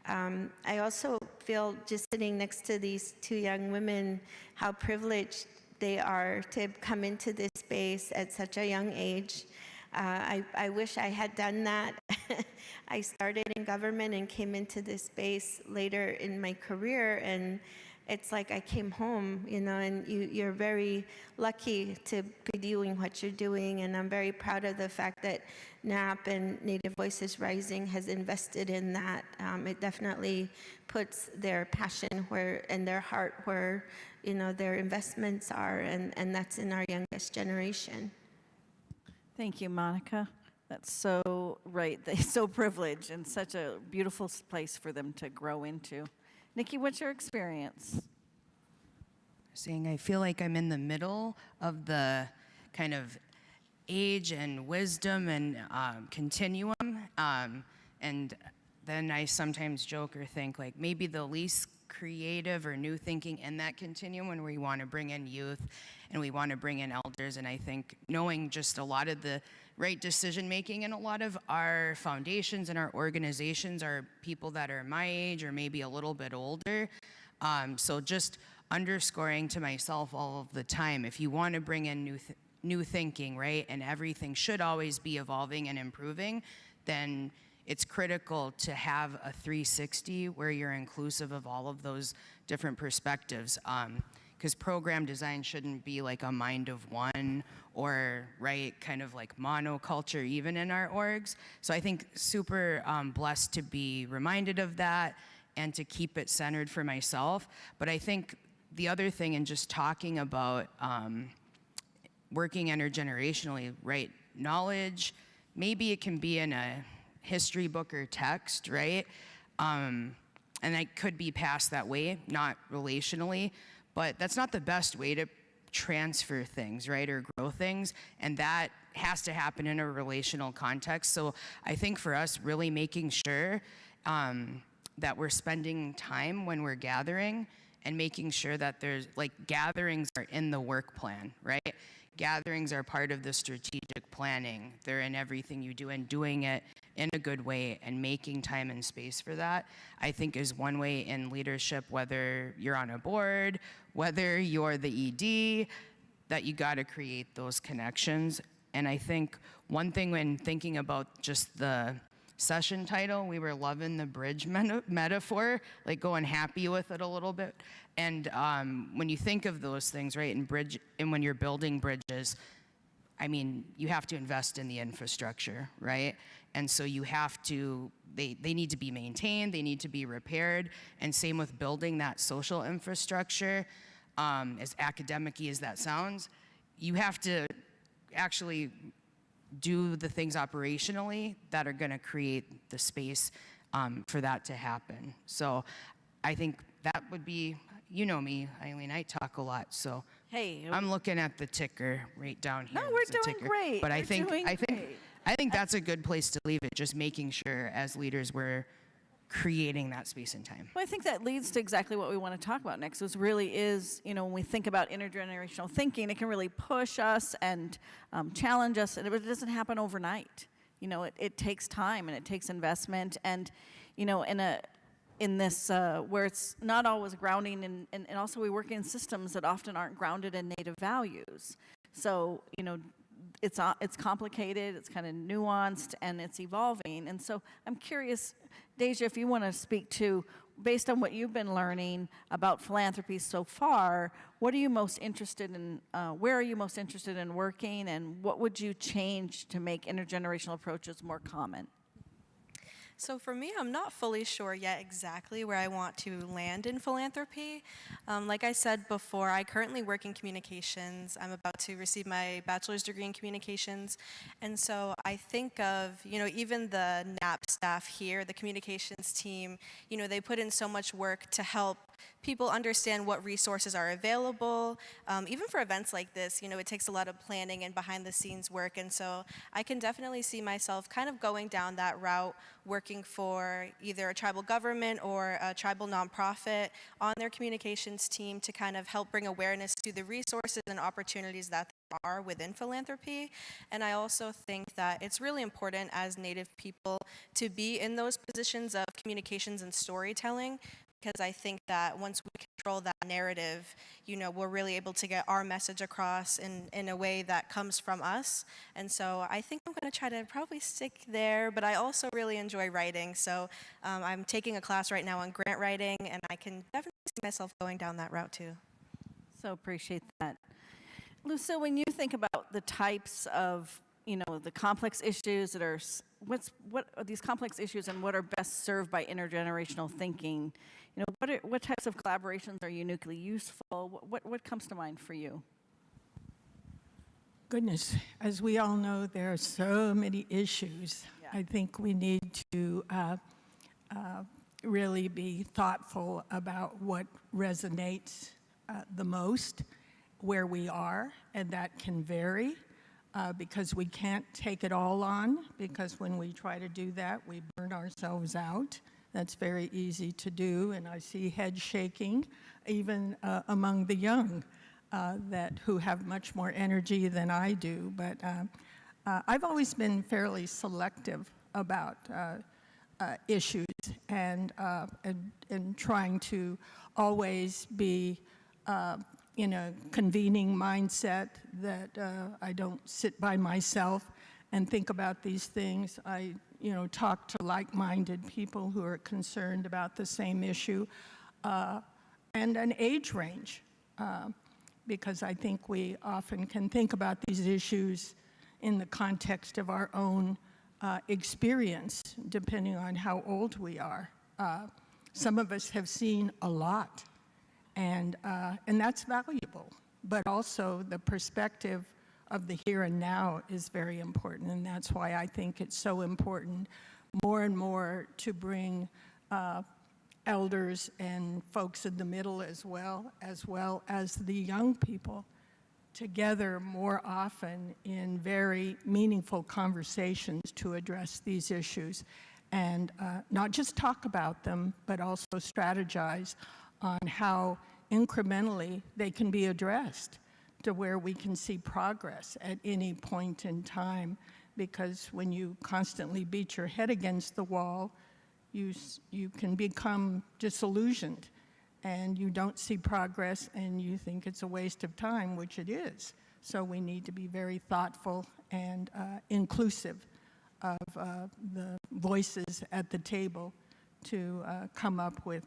I also feel, just sitting next to these two young women, how privileged they are to come into this space at such a young age. I wish I had done that. I started in government and came into this space later in my career, and it's like I came home, and you're very lucky to be doing what you're doing, and I'm very proud of the fact that NAP and Native Voices Rising has invested in that. It definitely puts their passion and their heart where, their investments are, and that's in our youngest generation. Thank you, Monica. That's so right. They're so privileged, and such a beautiful place for them to grow into. Nikki, what's your experience? Saying I feel like I'm in the middle of the kind of age and wisdom and continuum. And then I sometimes joke or think like maybe the least creative or new thinking in that continuum, when we want to bring in youth and we want to bring in elders. And I think knowing just a lot of the right decision making in a lot of our foundations and our organizations are people that are my age or maybe a little bit older. So just underscoring to myself all of the time, if you want to bring in new thinking, right, and everything should always be evolving and improving, then it's critical to have a 360 where you're inclusive of all of those different perspectives. Because program design shouldn't be like a mind of one or, right, kind of like monoculture even in our orgs. So I think super blessed to be reminded of that and to keep it centered for myself. But I think the other thing in just talking about working intergenerationally, right, knowledge, maybe it can be in a history book or text, right? And it could be passed that way, not relationally, but that's not the best way to transfer things, right, or grow things, and that has to happen in a relational context. So I think for us, really making sure that we're spending time when we're gathering and making sure that there's, like, gatherings are in the work plan, right? Gatherings are part of the strategic planning. They're in everything you do, and doing it in a good way and making time and space for that, I think is one way in leadership, whether you're on a board, whether you're the ED, that you got to create those connections. And I think one thing when thinking about just the session title, we were loving the bridge metaphor, like going happy with it a little bit. And when you think of those things, right, and when you're building bridges, I mean, you have to invest in the infrastructure, right? And so you have to, they need to be maintained, they need to be repaired, and same with building that social infrastructure. As academic-y as that sounds, you have to actually do the things operationally that are gonna create the space for that to happen. So I think that would be, you know me, Eileen, I talk a lot, so Hey, I'm looking at the ticker right down here. No, we're It's a doing ticker. great. But We're doing great. I think that's a good place to leave it, just making sure as leaders we're creating that space and time. Well, I think that leads to exactly what we want to talk about next, which really is, you know, when we think about intergenerational thinking, it can really push us and challenge us, and it doesn't happen overnight. You know, it takes time and it takes investment, and, you know, in this where it's not always grounding, and also we work in systems that often aren't grounded in Native values. So, you know, it's complicated, it's kind of nuanced, and it's evolving. And so I'm curious, Deja, if you want to speak to, based on what you've been learning about philanthropy so far, what are you most interested in, where are you most interested in working, and what would you change to make intergenerational approaches more common? So for me, I'm not fully sure yet exactly where I want to land in philanthropy. Like I said before, I currently work in communications. I'm about to receive my bachelor's degree in communications. And so I think of, you know, even the NAP staff here, the communications team, you know, they put in so much work to help people understand what resources are available. Even for events like this, you know, it takes a lot of planning and behind the scenes work. And so I can definitely see myself kind of going down that route, working for either a tribal government or a tribal nonprofit on their communications team to kind of help bring awareness to the resources and opportunities that there are within philanthropy. And I also think that it's really important as Native people to be in those positions of communications and storytelling, because I think that once we control that narrative, you know, we're really able to get our message across in a way that comes from us. And so I think I'm going to try to probably stick there, but I also really enjoy writing. So I'm taking a class right now on grant writing, and I can definitely see myself going down that route too. So appreciate that. Lucille, when you think about the types of, you know, the complex issues that are, what are these complex issues and what are best served by intergenerational thinking? You know, what types of collaborations are uniquely useful? What comes to mind for you? Goodness, as we all know, there are so many issues. Yeah. I think we need to really be thoughtful about what resonates the most where we are, and that can vary because we can't take it all on, because when we try to do that, we burn ourselves out. That's very easy to do, and I see head shaking, even among the young, who have much more energy than I do. But I've always been fairly selective about issues and trying to always be in a convening mindset that I don't sit by myself and think about these things. I, talk to like-minded people who are concerned about the same issue, and an age range, because I think we often can think about these issues in the context of our own experience, depending on how old we are. Some of us have seen a lot, and that's valuable, but also the perspective of the here and now is very important, and that's why I think it's so important more and more to bring elders and folks in the middle as well as the young people together more often in very meaningful conversations to address these issues, and not just talk about them, but also strategize on how incrementally they can be addressed to where we can see progress at any point in time. Because when you constantly beat your head against the wall, you can become disillusioned, and you don't see progress, and you think it's a waste of time, which it is. So we need to be very thoughtful and inclusive of the voices at the table to come up with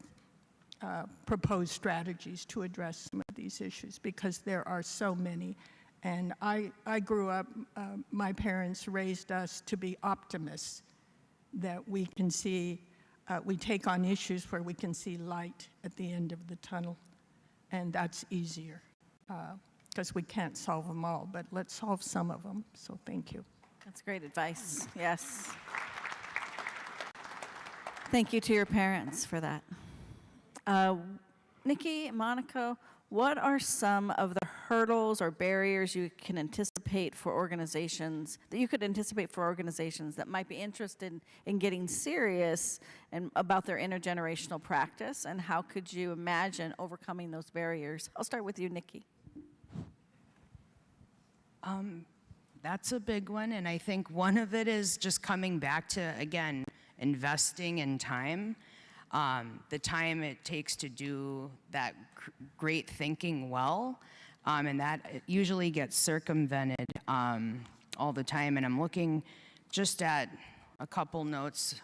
proposed strategies to address some of these issues, because there are so many. And I grew up, my parents raised us to be optimists, that we can see, we take on issues where we can see light at the end of the tunnel. And that's easier, because we can't solve them all, but let's solve some of them. So thank you. That's great advice. Yes. Thank you to your parents for that. Nikki, Monica, what are some of the hurdles or barriers you can anticipate for organizations, that might be interested in getting serious and about their intergenerational practice, and how could you imagine overcoming those barriers? I'll start with you, Nikki. That's a big one, and I think one of it is just coming back to, again, investing in time. The time it takes to do that great thinking well, and that usually gets circumvented all the time. And I'm looking just at a couple notes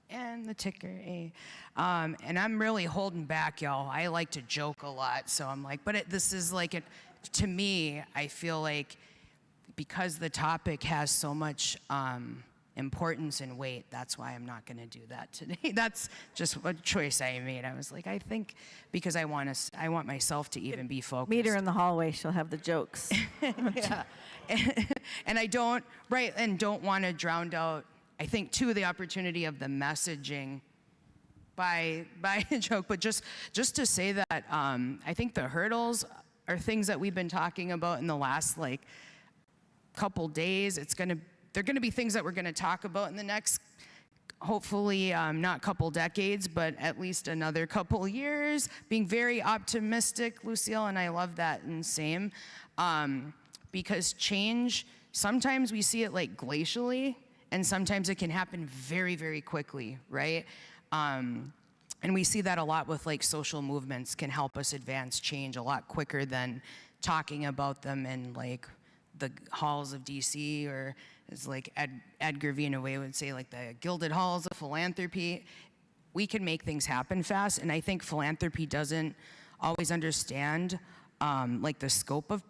and the ticker A. And I'm really holding back, y'all. I like to joke a lot, so I'm like, but this is like, to me, I feel like because the topic has so much importance and weight, that's why I'm not going to do that today. That's just a choice I made. I was like, I think because I want myself to even be focused. Meet her in the hallway, she'll have the jokes. Yeah. And I don't want to drown out, I think, too, the opportunity of the messaging by a joke, but just to say that I think the hurdles are things that we've been talking about in the last couple days. They're going to be things that we're going to talk about in the next, hopefully not couple decades, but at least another couple years. Being very optimistic, Lucille, and I love that, and same. Because change, sometimes we see it glacially, and sometimes it can happen very, very quickly, right? And we see that a lot with social movements can help us advance change a lot quicker than talking about them in the halls of DC, or as Edgar Vignaway would say, the gilded halls of philanthropy. We can make things happen fast, and I think philanthropy doesn't always understand the scope of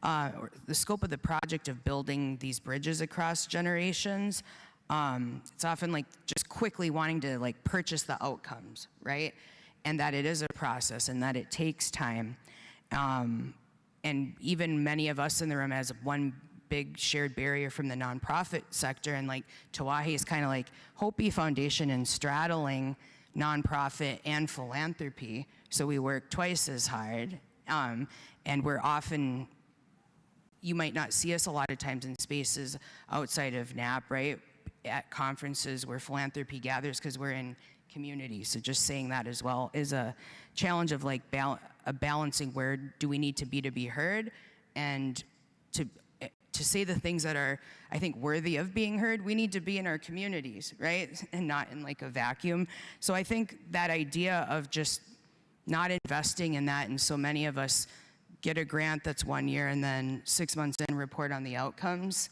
or the scope of the project of building these bridges across generations. It's often just quickly wanting to purchase the outcomes, right? And that it is a process and that it takes time. And even many of us in the room has one big shared barrier from the nonprofit sector, and Tawahi is kind of Hopi Foundation and straddling nonprofit and philanthropy, so we work twice as hard. And we're often, you might not see us a lot of times in spaces outside of NAP, right? At conferences where philanthropy gathers, because we're in community. So just saying that as well is a challenge of balancing where do we need to be heard, and to say the things that are, I think, worthy of being heard, we need to be in our communities, right? And not in like a vacuum. So I think that idea of just not investing in that, and so many of us get a grant that's 1 year and then 6 months in report on the outcomes.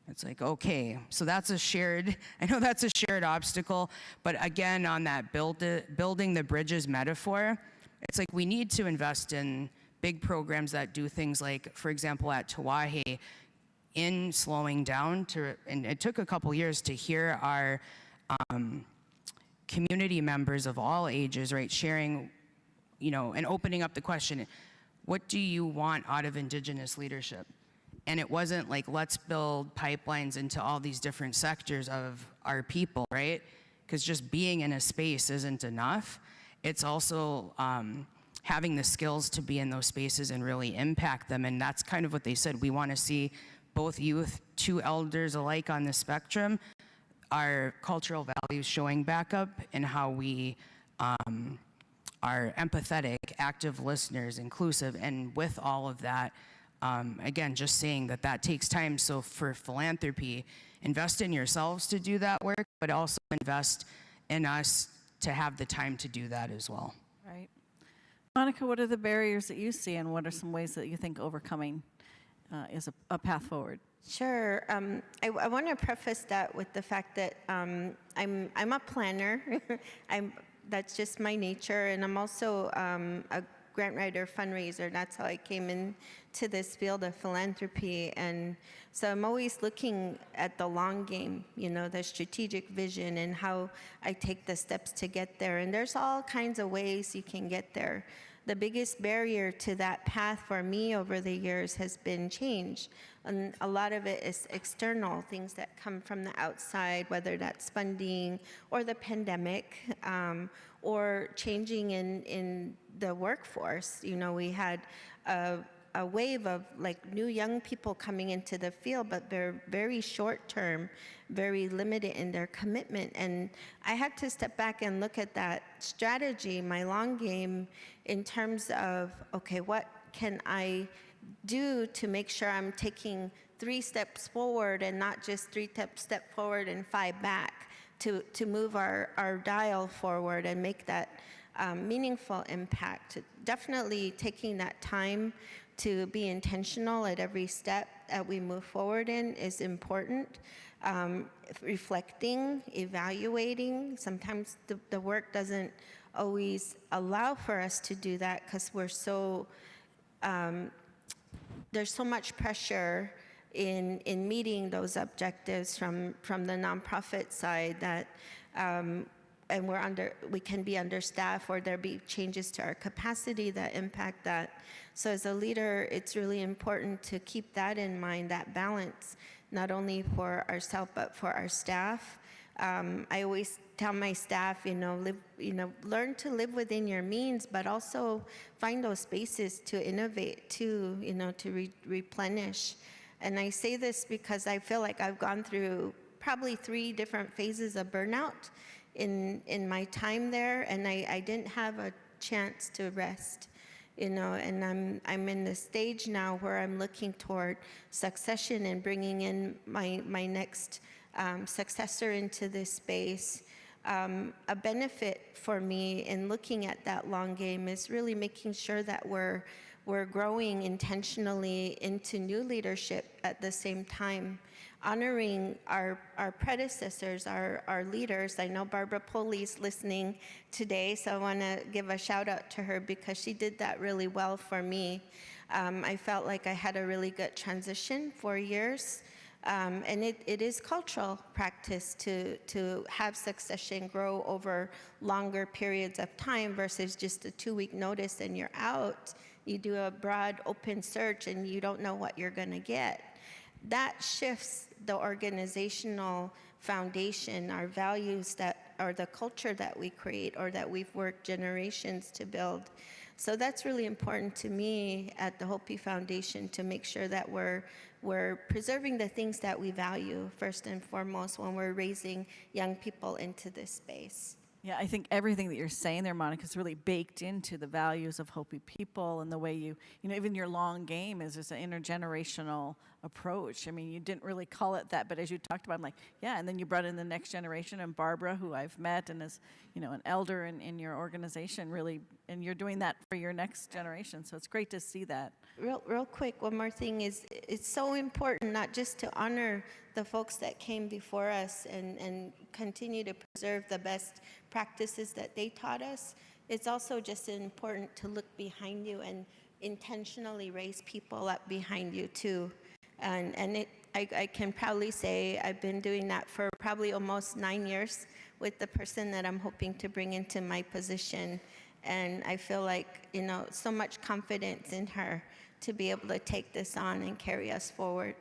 It's like, okay, so that's a shared, I know that's a shared obstacle, but again, on that building the bridges metaphor, it's like we need to invest in big programs that do things like, for example, at Tawahe, in slowing down and it took a couple years to hear our community members of all ages, right, sharing, you know, and opening up the question, what do you want out of Indigenous leadership? And it wasn't like, let's build pipelines into all these different sectors of our people, right? Because just being in a space isn't enough. It's also having the skills to be in those spaces and really impact them. And that's kind of what they said. We want to see both youth to elders alike on the spectrum, our cultural values showing back up, and how we are empathetic, active listeners, inclusive, and with all of that, again, just saying that that takes time. So for philanthropy, invest in yourselves to do that work, but also invest in us to have the time to do that as well. Right. Monica, what are the barriers that you see, and what are some ways that you think overcoming is a path forward? Sure. I want to preface that with the fact that I'm a planner. That's just my nature, and I'm also a grant writer, fundraiser. That's how I came into this field of philanthropy. And so I'm always looking at the long game, you know, the strategic vision and how I take the steps to get there. And there's all kinds of ways you can get there. The biggest barrier to that path for me over the years has been change. And a lot of it is external, things that come from the outside, whether that's funding or the pandemic, or changing in the workforce. You know, we had a wave of like new young people coming into the field, but they're very short term, very limited in their commitment. And I had to step back and look at that strategy, my long game, in terms of, okay, what can I do to make sure I'm taking 3 steps forward and not just 3 steps forward and 5 back, to move our dial forward and make that meaningful impact. Definitely taking that time to be intentional at every step that we move forward in is important. Reflecting, evaluating. Sometimes the work doesn't always allow for us to do that because we're so, there's so much pressure in meeting those objectives from the nonprofit side that, and we can be understaffed, or there be changes to our capacity that impact that. So as a leader, it's really important to keep that in mind, that balance, not only for ourselves but for our staff. I always tell my staff, learn to live within your means, but also find those spaces to innovate, to replenish. And I say this because I feel like I've gone through probably 3 different phases of burnout in my time there, and I didn't have a chance to rest, and I'm in the stage now where I'm looking toward succession and bringing in my next successor into this space. A benefit for me in looking at that long game is really making sure that we're growing intentionally into new leadership at the same time, honoring our predecessors, our leaders. I know Barbara Poley's listening today, so I want to give a shout out to her because she did that really well for me. I felt like I had a really good transition for years. And it is cultural practice to have succession grow over longer periods of time versus just a 2-week notice and you're out. You do a broad open search and you don't know what you're going to get. That shifts the organizational foundation, our values that are the culture that we create or that we've worked generations to build. So that's really important to me at the Hopi Foundation, to make sure that we're preserving the things that we value first and foremost when we're raising young people into this space. Yeah, I think everything that you're saying there, Monica, is really baked into the values of Hopi people and the way you know, even your long game is just an intergenerational approach. I mean, you didn't really call it that, but as you talked about, I'm like, yeah, and then you brought in the next generation, and Barbara, who I've met and is, you know, an elder in your organization, really, and you're doing that for your next generation, so it's great to see that. Real quick, one more thing is it's so important not just to honor the folks that came before us and continue to preserve the best practices that they taught us. It's also just important to look behind you and intentionally raise people up behind you too. And I can proudly say I've been doing that for probably almost 9 years with the person that I'm hoping to bring into my position. And I feel like, you know, so much confidence in her to be able to take this on and carry us forward.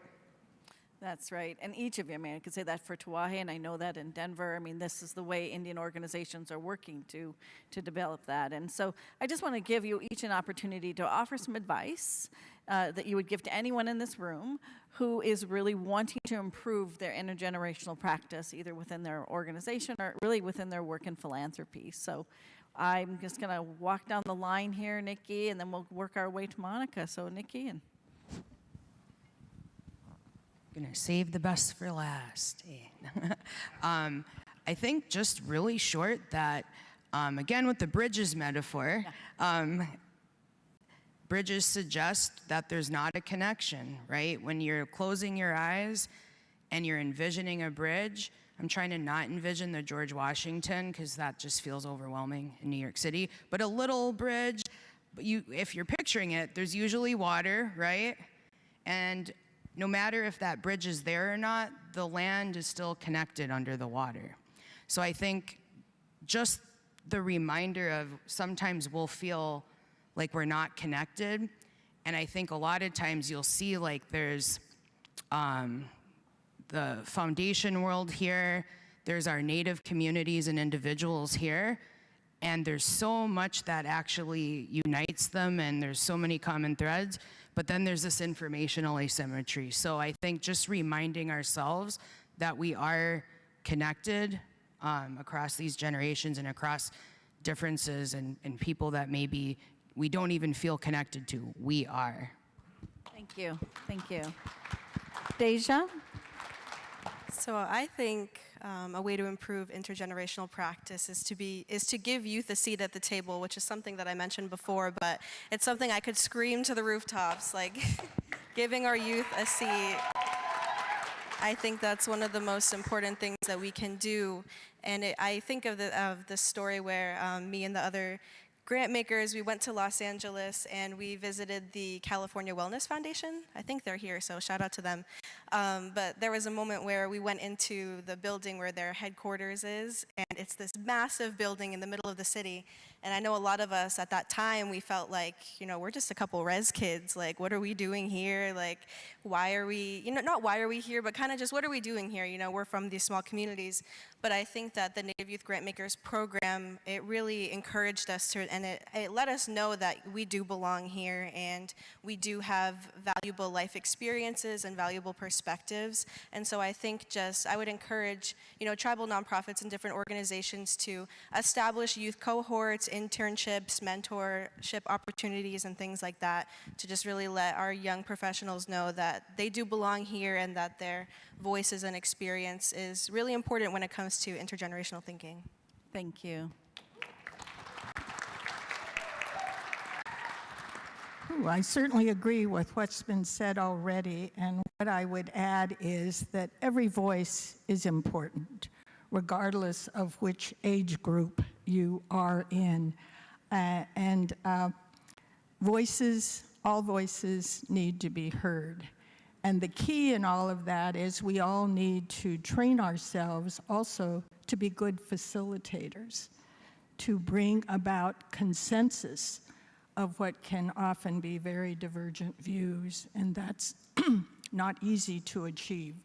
That's right. And each of you, I mean, I could say that for Tawahe, and I know that in Denver. I mean, this is the way Indian organizations are working to develop that. And so I just want to give you each an opportunity to offer some advice that you would give to anyone in this room who is really wanting to improve their intergenerational practice, either within their organization or really within their work in philanthropy. So I'm just going to walk down the line here, Nikki, and then we'll work our way to Monica. So Nikki and... Gonna save the best for last. I think just really short that, again, with the bridges metaphor, bridges suggest that there's not a connection, right? When you're closing your eyes and you're envisioning a bridge, I'm trying to not envision the George Washington because that just feels overwhelming in New York City, but a little bridge, if you're picturing it, there's usually water, right? And no matter if that bridge is there or not, the land is still connected under the water. So I think just the reminder of sometimes we'll feel like we're not connected. And I think a lot of times you'll see like there's the foundation world here, there's our Native communities and individuals here, and there's so much that actually unites them, and there's so many common threads. But then there's this informational asymmetry. So I think just reminding ourselves that we are connected across these generations and across differences and people that maybe we don't even feel connected to, we are. Thank you. Thank you. Deja? So I think a way to improve intergenerational practice is to give youth a seat at the table, which is something that I mentioned before, but it's something I could scream to the rooftops, like giving our youth a seat. I think that's one of the most important things that we can do. And I think of the story where me and the other grant makers, we went to Los Angeles and we visited the California Wellness Foundation. I think they're here, so shout out to them. But there was a moment where we went into the building where their headquarters is, and it's this massive building in the middle of the city. And I know a lot of us at that time, we felt like, you know, we're just a couple res kids. Like, what are we doing here? Like, why are we, you know, not why are we here, but kind of just what are we doing here? You know, we're from these small communities. But I think that the Native Youth Grantmakers program, it really encouraged us to, and it let us know that we do belong here and we do have valuable life experiences and valuable perspectives. And so I think I would encourage, you know, tribal nonprofits and different organizations to establish youth cohorts, internships, mentorship opportunities, and things like that to just really let our young professionals know that they do belong here and that their voices and experience is really important when it comes to intergenerational thinking. Thank you. Ooh, I certainly agree with what's been said already, and what I would add is that every voice is important, regardless of which age group you are in. All voices need to be heard. And the key in all of that is we all need to train ourselves also to be good facilitators, to bring about consensus of what can often be very divergent views, and that's not easy to achieve.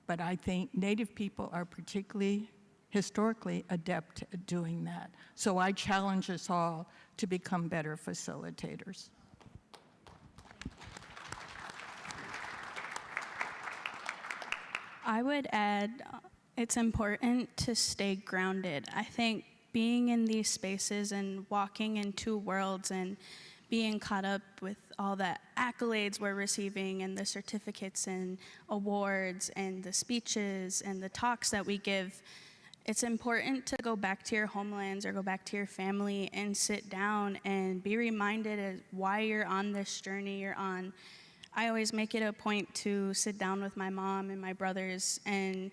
But I think Native people are particularly historically adept at doing that. So I challenge us all to become better facilitators. I would add it's important to stay grounded. I think being in these spaces and walking in two worlds and being caught up with all the accolades we're receiving and the certificates and awards and the speeches and the talks that we give, it's important to go back to your homelands or go back to your family and sit down and be reminded of why you're on this journey you're on. I always make it a point to sit down with my mom and my brothers and,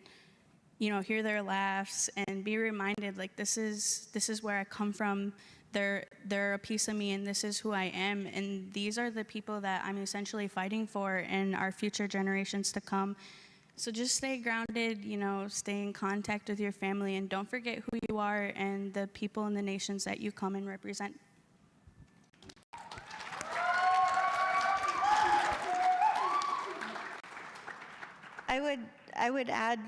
you know, hear their laughs and be reminded, like, this is where I come from. They're a piece of me, and this is who I am. And these are the people that I'm essentially fighting for in our future generations to come. So just stay grounded, you know, stay in contact with your family, and don't forget who you are and the people and the nations that you come and represent. I would add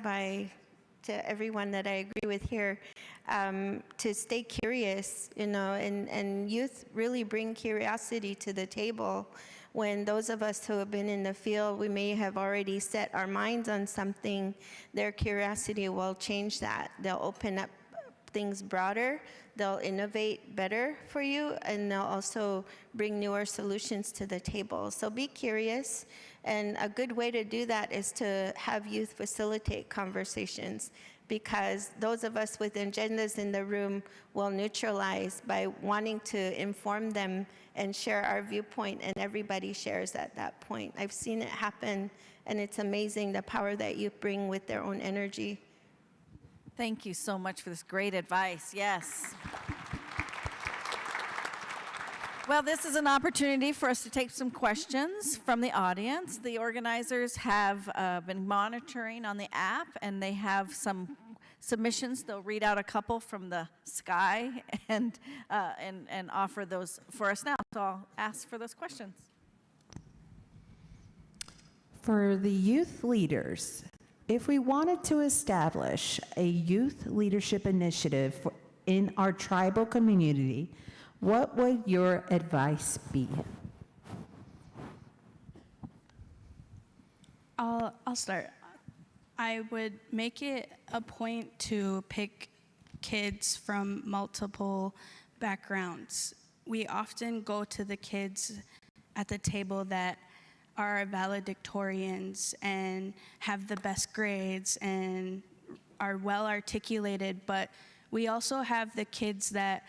to everyone that I agree with here, to stay curious, you know, and youth really bring curiosity to the table. When those of us who have been in the field, we may have already set our minds on something, their curiosity will change that. They'll open up things broader, they'll innovate better for you, and they'll also bring newer solutions to the table. So be curious, and a good way to do that is to have youth facilitate conversations, because those of us with agendas in the room will neutralize by wanting to inform them and share our viewpoint, and everybody shares at that point. I've seen it happen, and it's amazing the power that you bring with their own energy. Thank you so much for this great advice. Yes. Well, this is an opportunity for us to take some questions from the audience. The organizers have been monitoring on the app, and they have some submissions. They'll read out a couple from the sky and offer those for us now. So I'll ask for those questions. For the youth leaders, if we wanted to establish a youth leadership initiative in our tribal community, what would your advice be? I'll start. I would make it a point to pick kids from multiple backgrounds. We often go to the kids at the table that are valedictorians and have the best grades and are well articulated, but we also have the kids that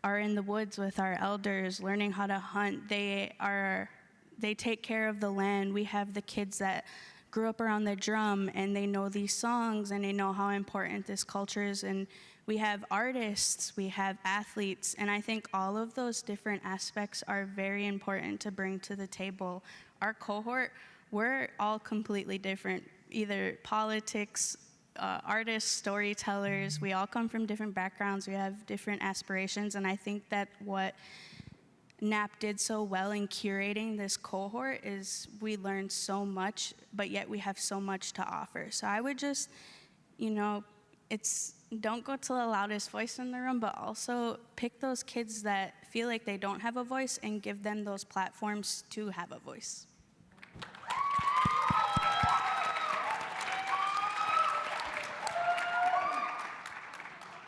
are in the woods with our elders learning how to hunt. They take care of the land. We have the kids that grew up around the drum and they know these songs and they know how important this culture is. And we have artists, we have athletes, and I think all of those different aspects are very important to bring to the table. Our cohort, we're all completely different, either politics, artists, storytellers. We all come from different backgrounds, we have different aspirations, and I think that what NAP did so well in curating this cohort is we learned so much, but yet we have so much to offer. So I would just, don't go to the loudest voice in the room, but also pick those kids that feel like they don't have a voice and give them those platforms to have a voice.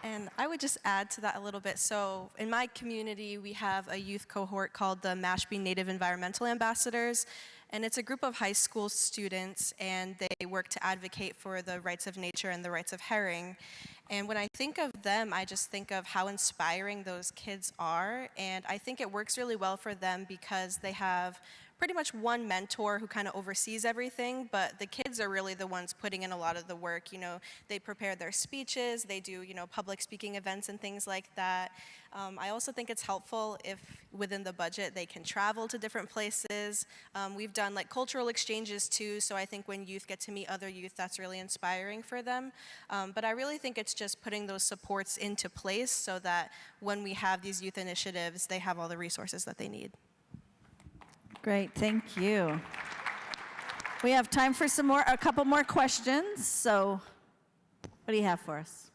And I would just add to that a little bit. So in my community, we have a youth cohort called the Mashpee Native Environmental Ambassadors. And it's a group of high school students, and they work to advocate for the rights of nature and the rights of herring. And when I think of them, I just think of how inspiring those kids are. And I think it works really well for them because they have pretty much one mentor who kind of oversees everything, but the kids are really the ones putting in a lot of the work. They prepare their speeches, they do, public speaking events and things like that. I also think it's helpful if within the budget they can travel to different places. We've done like cultural exchanges too, so I think when youth get to meet other youth, that's really inspiring for them. But I really think it's just putting those supports into place so that when we have these youth initiatives, they have all the resources that they need. Great, thank you. We have time for a couple more questions. So what do you have for us?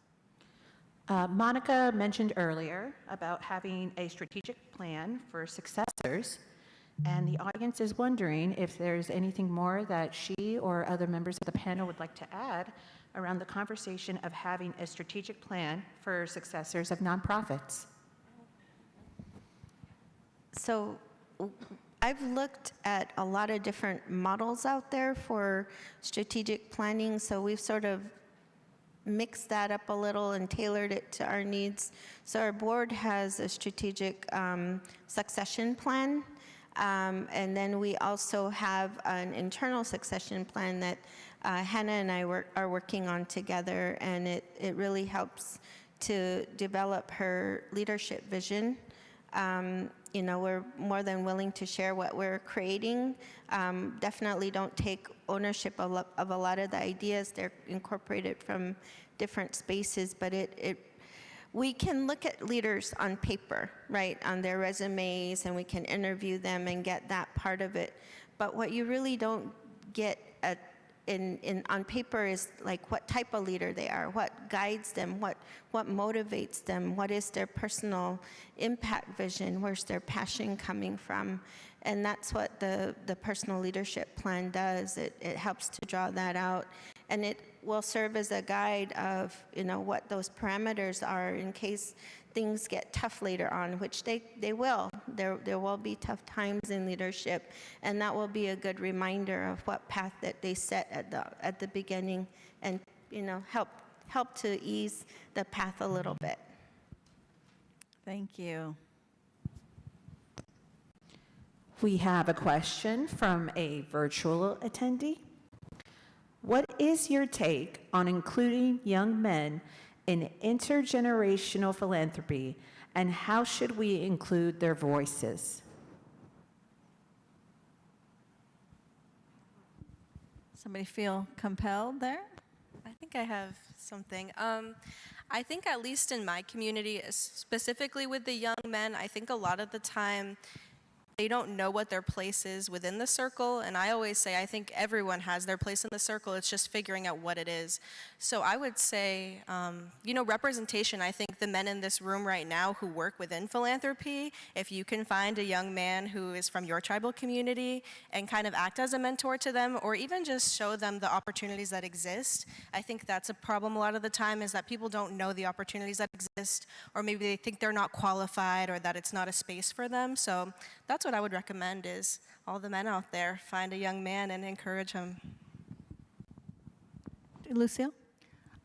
Monica mentioned earlier about having a strategic plan for successors. And the audience is wondering if there's anything more that she or other members of the panel would like to add around the conversation of having a strategic plan for successors of nonprofits. So I've looked at a lot of different models out there for strategic planning, so we've sort of mixed that up a little and tailored it to our needs. So our board has a strategic succession plan, and then we also have an internal succession plan that Hannah and I are working on together, and it really helps to develop her leadership vision. You know, we're more than willing to share what we're creating. Definitely don't take ownership of a lot of the ideas. They're incorporated from different spaces, but we can look at leaders on paper, right, on their resumes, and we can interview them and get that part of it. But what you really don't get on paper is like what type of leader they are, what guides them, what motivates them, what is their personal impact vision, where's their passion coming from. And that's what the personal leadership plan does. It helps to draw that out. And it will serve as a guide of, you know, what those parameters are in case things get tough later on, which they will. There will be tough times in leadership, and that will be a good reminder of what path that they set at the beginning, and, you know, help to ease the path a little bit. Thank you. We have a question from a virtual attendee. What is your take on including young men in intergenerational philanthropy, and how should we include their voices? Somebody feel compelled there? I think I have something. I think at least in my community, specifically with the young men, I think a lot of the time they don't know what their place is within the circle. And I always say, I think everyone has their place in the circle. It's just figuring out what it is. So I would say, you know, representation. I think the men in this room right now who work within philanthropy, if you can find a young man who is from your tribal community and kind of act as a mentor to them, or even just show them the opportunities that exist, I think that's a problem a lot of the time, is that people don't know the opportunities that exist, or maybe they think they're not qualified, or that it's not a space for them. So that's what I would recommend, is all the men out there, find a young man and encourage him. Lucille?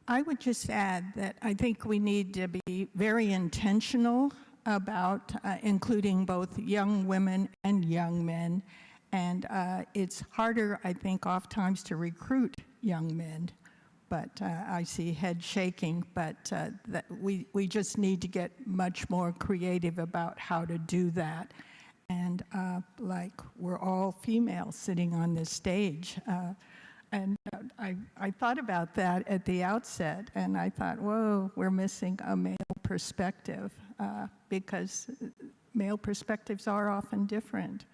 I would just add that I think we need to be very intentional about including both young women and young men. And it's harder, I think, oftentimes to recruit young men. But I see head shaking, but that we just need to get much more creative about how to do that. And like, we're all females sitting on this stage. And I thought about that at the outset, and I thought, whoa, we're missing a male perspective, because male perspectives are often different.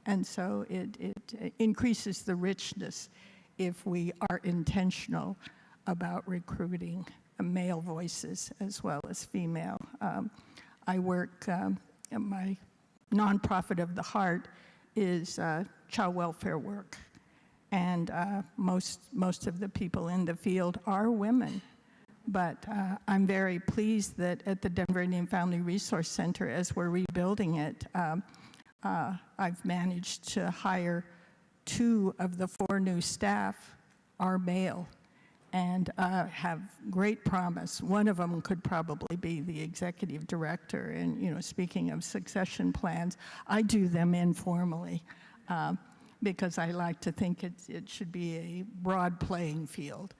And so it increases the richness if we are intentional about recruiting male voices as well as female. I work, my nonprofit of the heart is child welfare work. And most of the people in the field are women. But I'm very pleased that at the Denver Indian Family Resource Center, as we're rebuilding it, I've managed to hire 2 of the 4 new staff are male, and have great promise. One of them could probably be the executive director. And, you know, speaking of succession plans, I do them informally. Because I like to think it should be a broad playing field,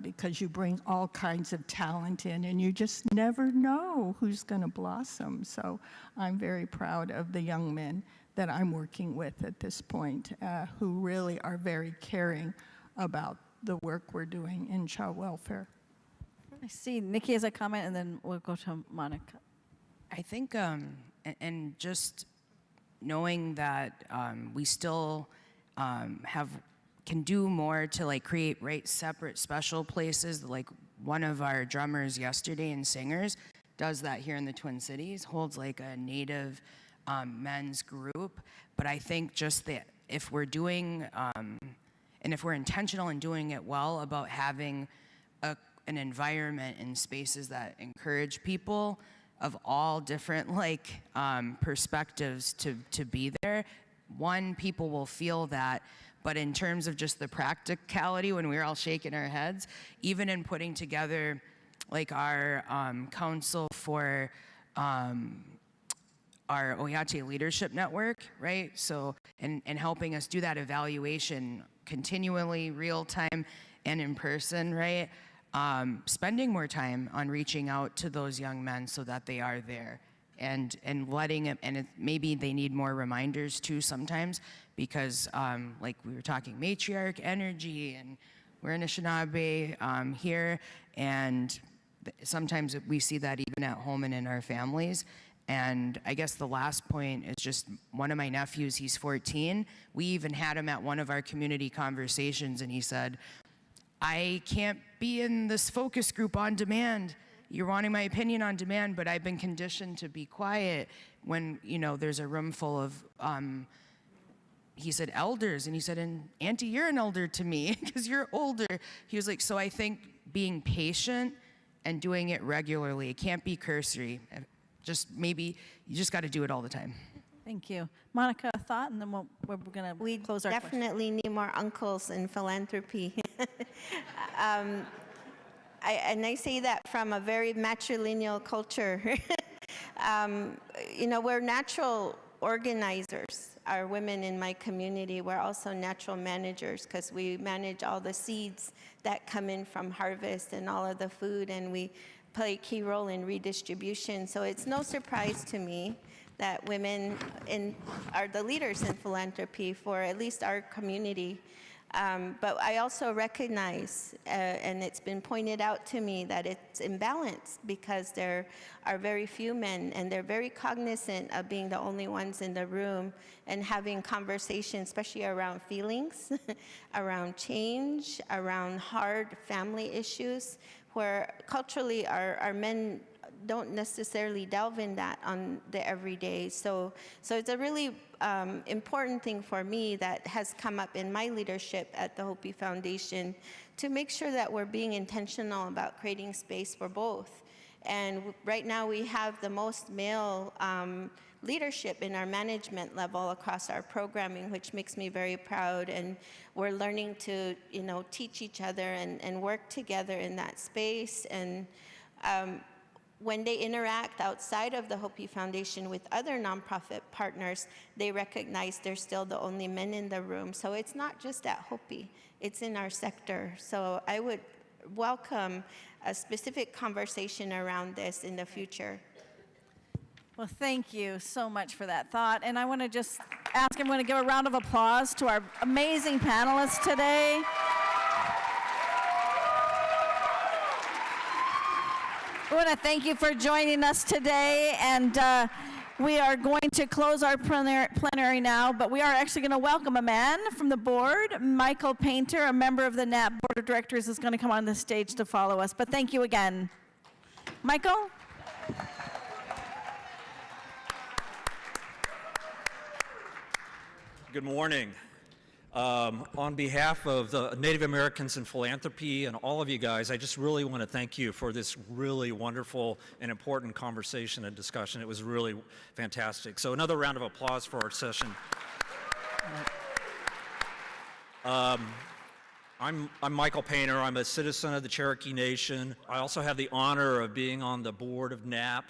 because you bring all kinds of talent in, and you just never know who's going to blossom. So I'm very proud of the young men that I'm working with at this point, who really are very caring about the work we're doing in child welfare. I see Nikki has a comment, and then we'll go to Monica. I think, and just knowing that we still can do more to like create separate special places. Like one of our drummers yesterday and singers does that here in the Twin Cities, holds like a Native men's group. But I think just that if we're doing, and if we're intentional in doing it well about having an environment and spaces that encourage people of all different perspectives to be there, one, people will feel that. But in terms of just the practicality, when we're all shaking our heads, even in putting together our council for our Oyate Leadership Network, right? So, and helping us do that evaluation continually, real time, and in person, right? Spending more time on reaching out to those young men so that they are there, and letting it, and maybe they need more reminders too sometimes, because like we were talking, matriarch energy, and we're in Anishinaabe here, and sometimes we see that even at home and in our families. And I guess the last point is just one of my nephews, he's 14. We even had him at one of our community conversations, and he said, I can't be in this focus group on demand. You're wanting my opinion on demand, but I've been conditioned to be quiet when, there's a room full of, he said, elders. And he said, and Auntie, you're an elder to me because you're older. He was like, so I think being patient and doing it regularly, it can't be cursory. Just maybe, you just got to do it all the time. Thank you. Monica, a thought, and then we're going to close our questions. Definitely need more uncles in philanthropy. I say that from a very matrilineal culture. We're natural organizers. Our women in my community, we're also natural managers because we manage all the seeds that come in from harvest and all of the food, and we play a key role in redistribution. So it's no surprise to me that women are the leaders in philanthropy for at least our community. But I also recognize, and it's been pointed out to me, that it's imbalanced because there are very few men, and they're very cognizant of being the only ones in the room and having conversations, especially around feelings, around change, around hard family issues, where culturally our men don't necessarily delve in that on the everyday. So it's a really important thing for me that has come up in my leadership at the Hopi Foundation to make sure that we're being intentional about creating space for both. And right now we have the most male leadership in our management level across our programming, which makes me very proud. And we're learning to, teach each other and work together in that space. And when they interact outside of the Hopi Foundation with other nonprofit partners, they recognize they're still the only men in the room. So it's not just at Hopi, it's in our sector. So I would welcome a specific conversation around this in the future. Well, thank you so much for that thought. And I want to just ask everyone to give a round of applause to our amazing panelists today. I want to thank you for joining us today, and we are going to close our plenary now, but we are actually going to welcome a man from the board. Michael Painter, a member of the NAP Board of Directors, is going to come on the stage to follow us, but thank you again. Michael? Good morning. On behalf of the Native Americans in Philanthropy and all of you guys, I just really want to thank you for this really wonderful and important conversation and discussion. It was really fantastic. So another round of applause for our session. I'm Michael Painter. I'm a citizen of the Cherokee Nation. I also have the honor of being on the board of NAP.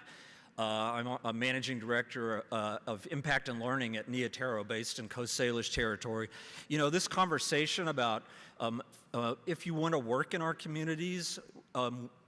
I'm a managing director of Impact and Learning at Neotero, based in Coast Salish territory. This conversation about if you want to work in our communities,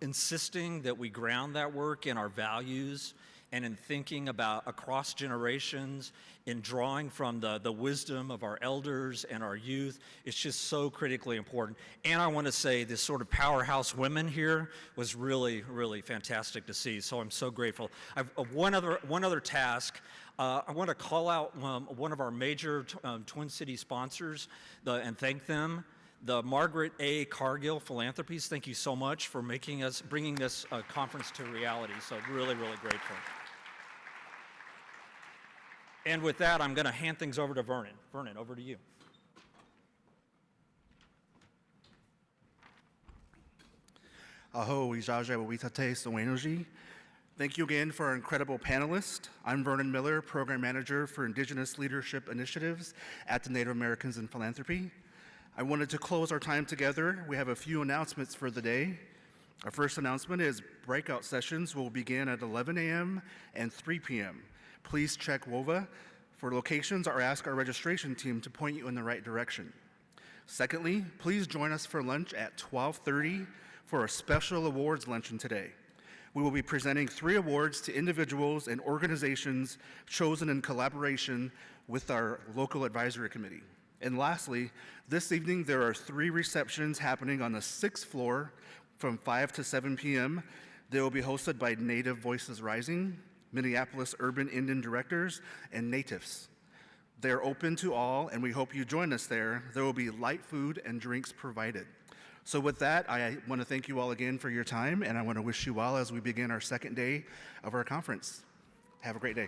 insisting that we ground that work in our values and in thinking about across generations, in drawing from the wisdom of our elders and our youth, it's just so critically important. And I want to say this sort of powerhouse women here was really, really fantastic to see. So I'm so grateful. I've one other task. I want to call out one of our major Twin City sponsors and thank them. The Margaret A. Cargill Philanthropies, thank you so much for bringing this conference to reality. So really, really grateful. And with that, I'm going to hand things over to Vernon. Vernon, over to you. Aho, Ijaja, Witate, Soenergy. Thank you again for our incredible panelists. I'm Vernon Miller, Program Manager for Indigenous Leadership Initiatives at the Native Americans in Philanthropy. I wanted to close our time together. We have a few announcements for the day. Our first announcement is breakout sessions will begin at 11 a.m. and 3 p.m. Please check WOVA for locations or ask our registration team to point you in the right direction. Secondly, please join us for lunch at 12:30 for a special awards luncheon today. We will be presenting 3 awards to individuals and organizations chosen in collaboration with our local advisory committee. And lastly, this evening there are 3 receptions happening on the 6th floor from 5 to 7 p.m. They will be hosted by Native Voices Rising, Minneapolis Urban Indian Directors, and Natives. They're open to all, and we hope you join us there. There will be light food and drinks provided. So with that, I want to thank you all again for your time, and I want to wish you well as we begin our second day of our conference. Have a great day.